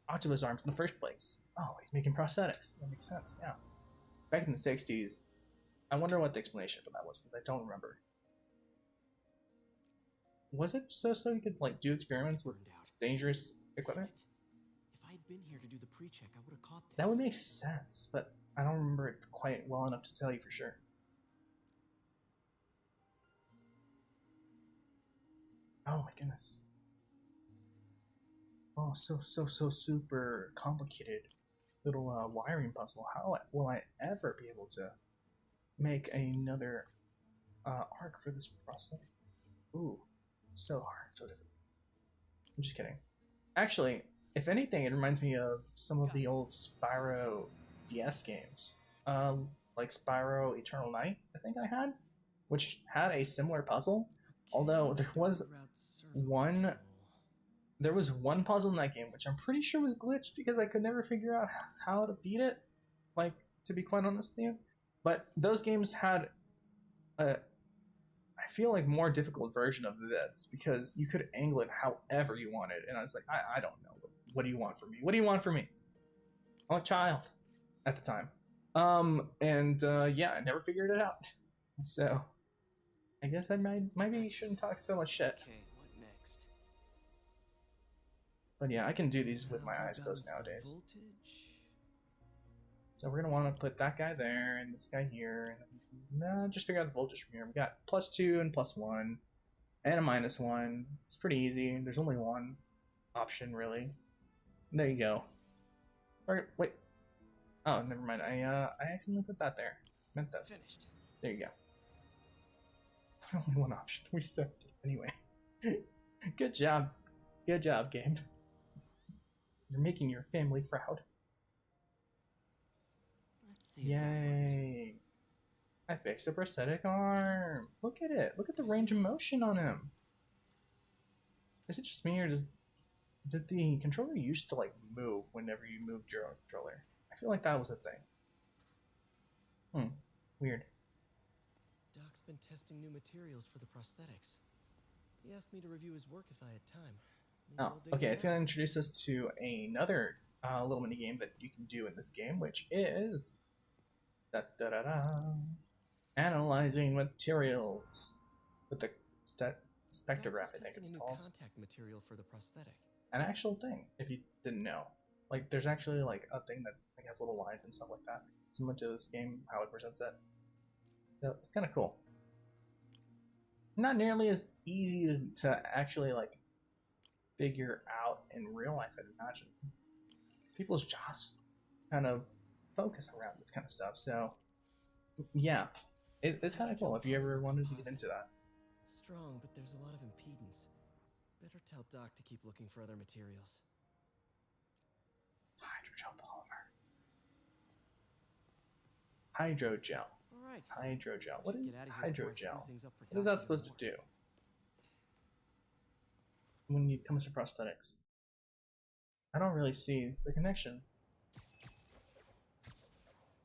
S1: octopus arms in the first place? Oh, he's making prosthetics. That makes sense. Yeah. Back in the '60s, I wonder what the explanation for that was because I don't remember. Was it so you could like do experiments with
S2: Burned out.
S1: dangerous
S2: Damn
S1: equipment?
S2: it. If I'd been here to do the pre-check, I would have caught this.
S1: That would make sense, but I don't remember it quite well enough to tell you for sure. Oh my goodness. Oh, so super complicated little wiring puzzle. How will I ever be able to make another arc for this prosthetic? Ooh, so hard, so difficult. I'm just kidding. Actually, if anything, it reminds me of some of the old Spyro DS games. Like Spyro Eternal Night, I think I had, which had a similar puzzle. Although there was one puzzle in that game which I'm pretty sure was glitched because I could never figure out how to beat it, like, to be quite honest with you. But those games had a, I feel like, more difficult version of this because you could angle it however you wanted, and I was like, I don't know, what do you want from me? What do you want from me? I'm a child at the time. Yeah, I never figured it out. So I guess I maybe shouldn't talk so much shit.
S2: Okay, what next?
S1: But yeah, I can do these with my eyes closed nowadays. So we're gonna want to put that guy there and this guy here, and just figure out the voltage from here. We got +2 and +1, and a -1. It's pretty easy. There's only one option really. There you go. Or wait. Oh, never mind. I accidentally put that there. Meant this.
S2: Finished.
S1: There you go. Only one option. We fixed it anyway. Good job. Good job, Gabe. You're making your family proud.
S2: Let's see. if that worked.
S1: Yay. I fixed a prosthetic arm. Look at it. Look at the range of motion on him. Is it just me, or did the controller used to like move whenever you moved your own controller? I feel like that was a thing. Weird.
S2: Doc's been testing new materials for the prosthetics. He asked me to review his work if I had time. May as
S1: Oh,
S2: well dig
S1: okay.
S2: it
S1: It's
S2: out.
S1: going to introduce us to another little mini game that you can do in this game, which is analyzing materials with the spectrograph. I
S2: Doc was
S1: think
S2: testing
S1: it's
S2: a new
S1: called.
S2: contact material for the prosthetic.
S1: An actual thing, if you didn't know. Like, there's actually like a thing that like has little lines and stuff like that, similar to this game, how it presents it. So it's kind of cool. Not nearly as easy to actually like figure out in real life, I'd imagine. people's jobs kind of focus around this kind of stuff. So yeah, it's kind of cool if you ever wanted to get into that.
S2: Strong, but there's a lot of impedance. Better tell Doc to keep looking for other materials.
S1: Hydrogel polymer. Hydrogel.
S2: All right.
S1: Hydrogel. What
S2: Should
S1: is
S2: get outta here before I screw
S1: hydrogel?
S2: things up for
S1: What is
S2: Doc
S1: that supposed to
S2: even
S1: do when it comes to prosthetics? I don't really see the connection.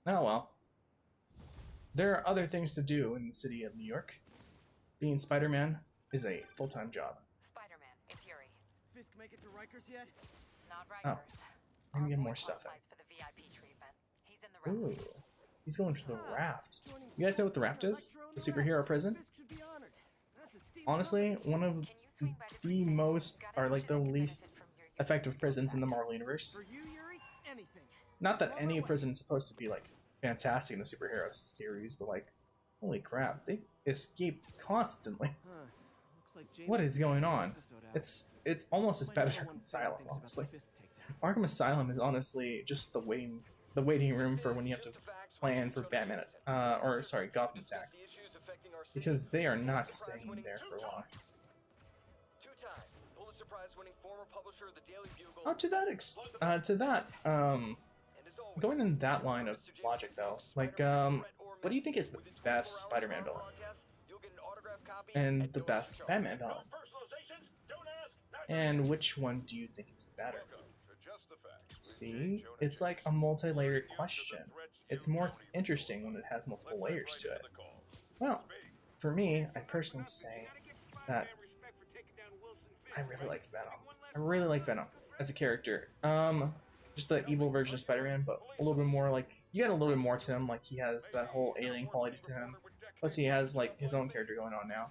S1: Oh well. There are other things to do in the city of New York. Being Spider-Man is a full-time job.
S3: Spider-Man, it's Yuri.
S2: Fisk make it to Rikers yet?
S3: Not
S1: Oh,
S3: Rikers.
S1: let me
S3: Our
S1: get
S3: boy
S1: more stuff
S3: qualifies for the VIP treatment. He's in the
S1: in.
S3: raft.
S1: Ooh, he's going to the raft. You guys know what the raft is? The superhero prison? Honestly, one of
S3: Can you swing by
S1: the most,
S3: Got
S1: or like the
S3: information that could
S1: least
S3: benefit from your
S1: effective
S3: skill
S1: prisons in the
S3: set.
S1: Marvel Universe.
S2: For you, Yuri, anything.
S1: Not that any prison is supposed to be like fantastic in the superhero series, but like, holy crap, they escape constantly.
S2: Huh. Looks like James
S1: What is going on?
S2: episode out.
S1: It's almost as
S2: Might
S1: bad as
S2: know
S1: Arkham
S2: one thing
S1: Asylum,
S2: thinks about the
S1: honestly.
S2: Fisk takedown.
S1: Arkham Asylum is honestly just the waiting room for when you have to plan for Batman, or sorry, Gotham attacks, because they are not staying there for long. Oh, going in that line of logic though, like, what do you think is the best Spider-Man villain? And the best Batman villain? And which one do you think is better? See, it's like a multi-layered question. It's more interesting when it has multiple layers to it. Well, for me, I personally say that I really like Venom. I really like Venom as a character. Just the evil version of Spider-Man, but a little bit more like, you got a little bit more to him. Like, he has that whole alien quality to him. Plus, he has like his own character going on now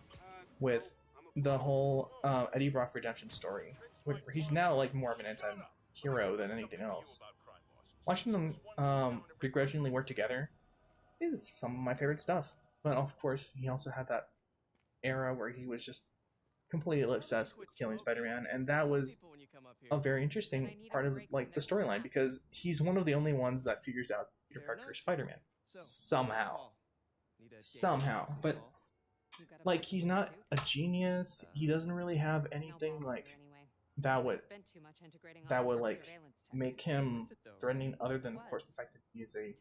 S1: with the whole Eddie Brock redemption story, where he's now like more of an anti-hero than anything else. Watching them begrudgingly work together is some of my favorite stuff. But of course, he also had that era where he was just completely obsessed with killing Spider-Man, and that was a very interesting part of like the storyline, because he's one of the only ones that figures out Peter Parker is Spider-Man somehow. But like, he's not a genius. He doesn't really have anything like that would like make him threatening, other than of course the fact that he is a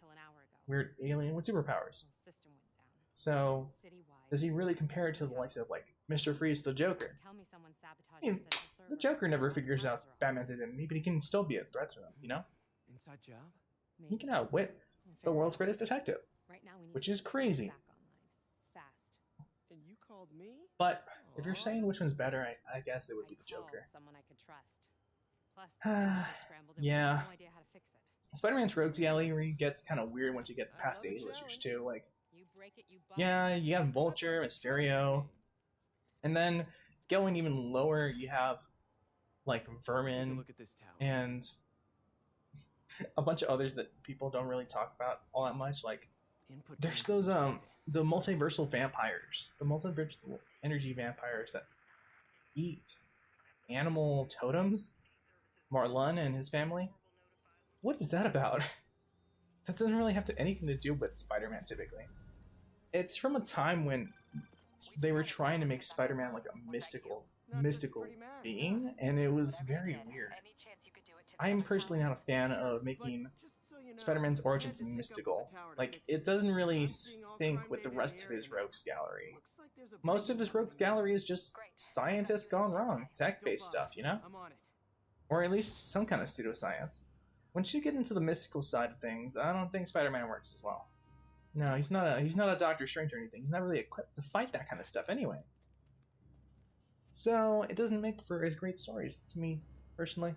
S1: weird alien with superpowers. So does he really compare it to the likes of like Mr. Freeze, the Joker? I mean, the Joker never figures out Batman's identity, but he can still be a threat to him, you know?
S2: Inside job?
S1: He can outwit the world's greatest detective, which is crazy.
S2: And you called me?
S1: But if you're saying which one's better, I guess it would be the Joker. Yeah. Spider-Man's rogues gallery gets kind of weird once you get past the A-listers too. Like, yeah, you have Vulture, Mysterio, and then going even lower, you have like Vermin
S2: Look at this tower.
S1: and a bunch of others that people don't really talk about all that much. Like,
S2: Input
S1: there's
S2: being
S1: those
S2: presented.
S1: the multiversal vampires, the multiversal energy vampires that eat animal totems. Marlon and his family. What is that about? That doesn't really have anything to do with Spider-Man typically. It's from a time when they were trying to make Spider-Man like a mystical being, and it was very weird. I am personally not a fan of making Spider-Man's origins mystical. Like, it doesn't really sync with the rest of his rogues gallery. Most of his rogues gallery is just scientists gone wrong, tech-based stuff, you know?
S2: I'm on it.
S1: Or at least some kind of pseudoscience. Once you get into the mystical side of things, I don't think Spider-Man works as well. No, he's not a Doctor Strange or anything. He's not really equipped to fight that kind of stuff anyway. So it doesn't make for as great stories to me, personally.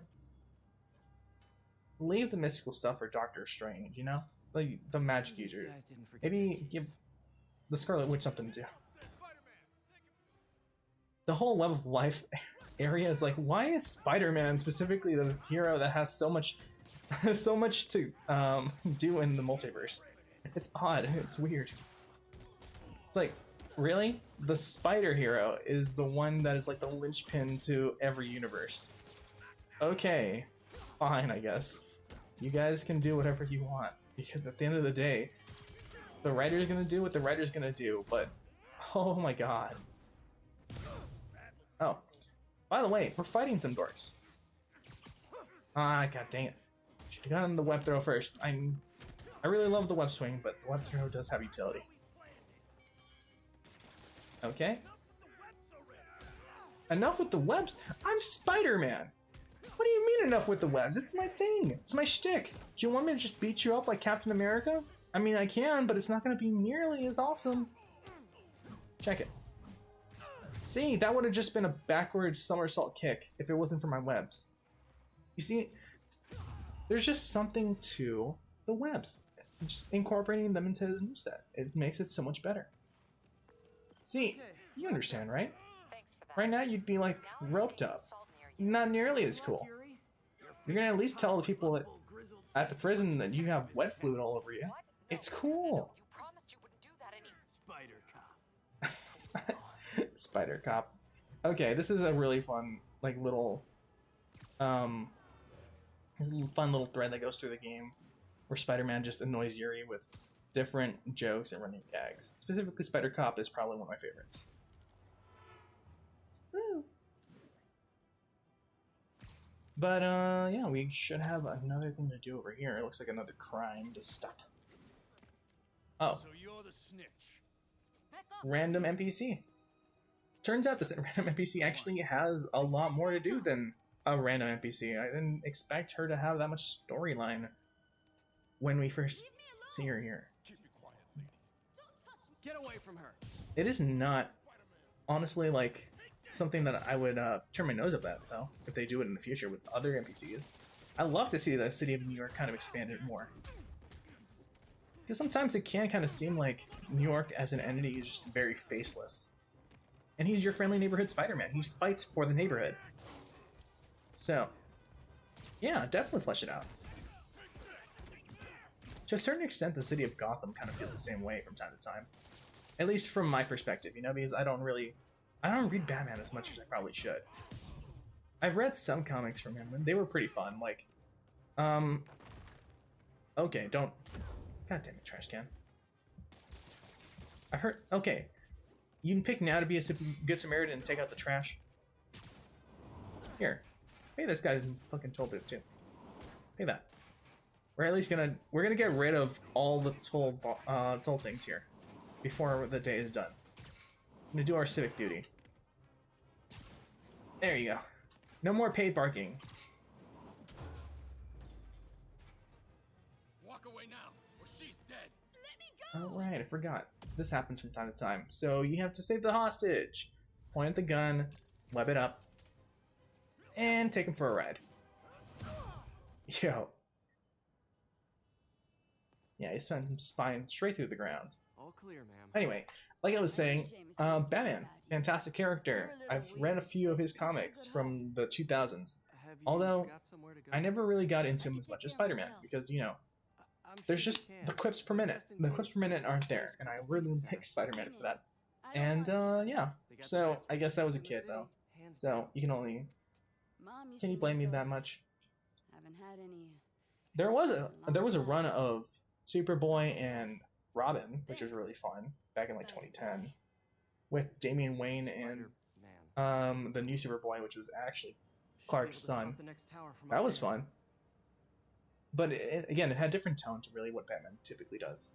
S1: Leave the mystical stuff for Doctor Strange, you know? Like the magic user. Maybe give the Scarlet Witch something to do. The whole Web of Life area is like, why is Spider-Man specifically the hero that has so much to do in the multiverse? It's odd. It's weird. It's like, really? The spider hero is the one that is like the linchpin to every universe. Okay, fine, I guess. You guys can do whatever you want, because at the end of the day, the writer's gonna do what the writer's gonna do, but oh my god. Oh, by the way, we're fighting some dorks. Ah, god dang it. Should've gotten the web throw first. I really love the web swing, but the web throw does have utility. Okay. Enough with the webs? I'm Spider-Man! What do you mean enough with the webs? It's my thing. It's my shtick. Do you want me to just beat you up like Captain America? I mean, I can, but it's not going to be nearly as awesome. Check it. See, that would have just been a backwards somersault kick if it wasn't for my webs. You see, there's just something to the webs. Just incorporating them into his moveset. It makes it so much better. See, you understand, right?
S3: Thanks for that.
S1: Right now, you'd be like roped up. Not nearly as cool. You're gonna at least tell the people that at the prison that you have wet fluid all over you.
S3: What? No,
S1: It's cool.
S3: You promised you wouldn't do that any.
S2: Spider cop.
S1: Spider cop. Okay, this is a really fun, like little, this fun little thread that goes through the game, where Spider-Man just annoys Yuri with different jokes and running gags. Specifically, Spider Cop is probably one of my favorites. Woo. But yeah, we should have another thing to do over here. It looks like another crime to stop. Oh,
S5: So you're the snitch.
S1: random NPC. Turns out this random NPC actually has a lot more to do than a random NPC. I didn't expect her to have that much storyline when we first see her here.
S5: Keep it quiet, lady.
S2: Get away from her.
S1: It is not, honestly, like something that I would turn my nose up at, though, if they do it in the future with other NPCs. I'd love to see the city of New York kind of expanded more. Because sometimes it can kind of seem like New York as an entity is just very faceless. And he's your friendly neighborhood Spider-Man. He fights for the neighborhood. So, yeah, definitely flesh it out. To a certain extent, the city of Gotham kind of feels the same way from time to time. At least from my perspective, you know, because I don't read Batman as much as I probably should. I've read some comics from him, and they were pretty fun. Like, okay, don't. God damn it, trash can. I heard. Okay, you can pick now to be a good Samaritan and take out the trash. Here, pay this guy fucking toll booth too. Pay that. We're at least gonna get rid of all the toll things here before the day is done. I'm gonna do our civic duty. There you go. No more paid parking.
S5: Walk away now, or she's dead.
S1: Alright, I forgot. This happens from time to time. So you have to save the hostage. Point at the gun, web it up, and take him for a ride. Yo. Yeah, he sent him spine straight through the ground.
S2: All clear, ma'am.
S1: Anyway, like I was saying, Batman, fantastic character. I've read a few of his comics from the 2000s.
S2: Have you
S1: Although,
S2: got somewhere to go?
S1: I never really got into him as much as Spider-Man, because, you know,
S2: I'm sure
S1: there's
S2: you
S1: just
S2: can.
S1: the quips per minute.
S2: Just in
S1: The
S2: case
S1: quips per minute
S2: there's
S1: aren't there, and I really
S2: something
S1: like Spider-Man for that.
S7: I don't
S1: And,
S7: want to.
S1: yeah.
S2: They got the
S1: So,
S2: best
S1: I guess that was a
S2: restaurants in
S1: kid,
S2: the
S1: though.
S2: city, hands
S1: So,
S2: down.
S1: you can only...
S7: Mom used
S1: Can
S7: to
S1: you blame me
S7: make
S1: that
S7: those.
S1: much?
S7: Haven't had any.
S1: There was a run of Superboy and Robin, which was really fun, back in, like, 2010. With Damian Wayne and,
S2: Spider-Man.
S1: the new Superboy, which was actually
S2: Should be
S1: Clark's
S2: able to
S1: son.
S2: spot the next tower from
S1: That
S2: up
S1: was
S2: there.
S1: fun. But, again, it had different tone to really what Batman typically does.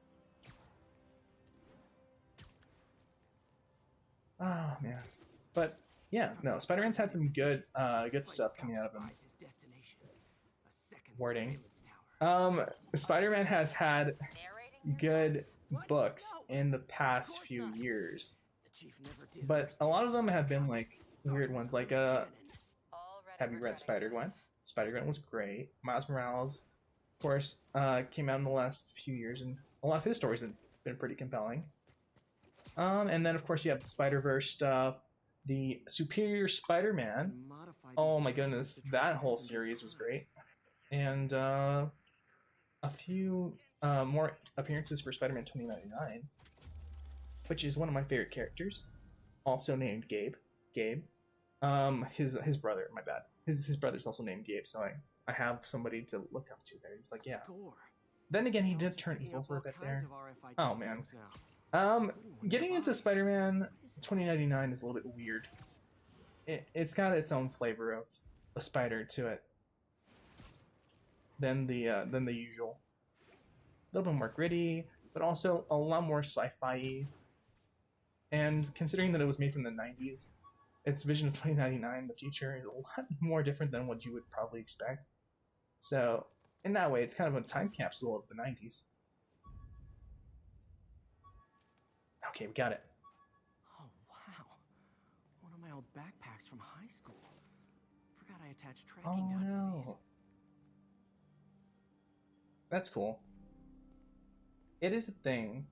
S1: Oh, man. But, yeah, no, Spider-Man's had some good stuff coming out of him.
S2: His destination. A second
S1: Wording.
S2: surveillance tower.
S1: Spider-Man has had
S3: Narrating
S1: good books in the past few years.
S2: The chief never did
S1: But a
S2: understand
S1: lot of them
S2: his
S1: have been,
S2: powers.
S1: like, weird ones. Like,
S3: already
S1: have you read
S3: regretting
S1: Spider-Gwen?
S3: this.
S1: Spider-Gwen was great. Miles Morales, of course, came out in the last few years, and a lot of his stories have been pretty compelling. And then, of course, you have the Spider-Verse stuff, the Superior Spider-Man.
S2: Modified
S1: Oh
S2: these
S1: my
S2: techniques
S1: goodness,
S2: to track
S1: that
S2: him
S1: whole
S2: from
S1: series was
S2: disappearance.
S1: great. And a few more appearances for Spider-Man 2099, which is one of my favorite characters, also named Gabe. His brother, my bad. His brother's also named Gabe, so I have somebody to look up to there. He's like, yeah.
S2: Score.
S1: Then again, he
S2: Now
S1: did
S2: it's
S1: turn
S2: picking
S1: evil
S2: up
S1: for a
S2: all
S1: bit
S2: kinds
S1: there.
S2: of RFID
S1: Oh man.
S2: signals now.
S1: Getting into Spider-Man 2099 is a little bit weird. It's got its own flavor of a spider to it than the usual. A little bit more gritty, but also a lot more sci-fi. And considering that it was made from the 90s, its vision of 2099, the future, is a lot more different than what you would probably expect. So, in that way, it's kind of a time capsule of the 90s. Okay, we got it.
S2: Oh wow, one of my old backpacks from high school. Forgot I attached tracking
S1: Oh
S2: dots to these.
S1: no. That's cool. It is a thing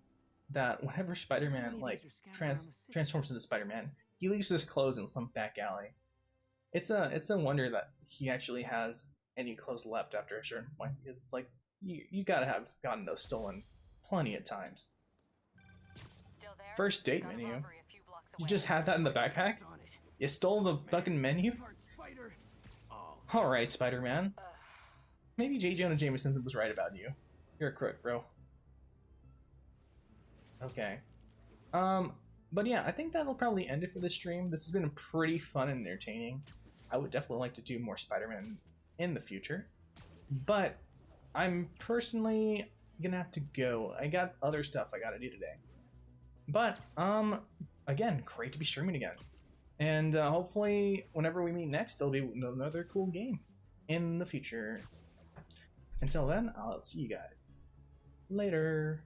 S1: that whenever Spider-Man like transforms into Spider-Man, he leaves his clothes in some back alley. It's a wonder that he actually has any clothes left after a certain point, because it's like you gotta have gotten those stolen plenty of times.
S3: Still there?
S1: First date
S3: Got a
S1: menu.
S3: robbery a few blocks
S1: You
S3: away.
S1: just had that in the backpack?
S2: On it.
S1: You stole the fucking menu?
S2: Part spider. Oh.
S1: Alright, Spider-Man. Maybe J. Jonah Jameson was right about you. You're a crook, bro. Okay. But yeah, I think that'll probably end it for this stream. This has been pretty fun and entertaining. I would definitely like to do more Spider-Man in the future. But I'm personally gonna have to go. I got other stuff I gotta do today. But, again, great to be streaming again. And hopefully, whenever we meet next, there'll be another cool game in the future. Until then, I'll see you guys later.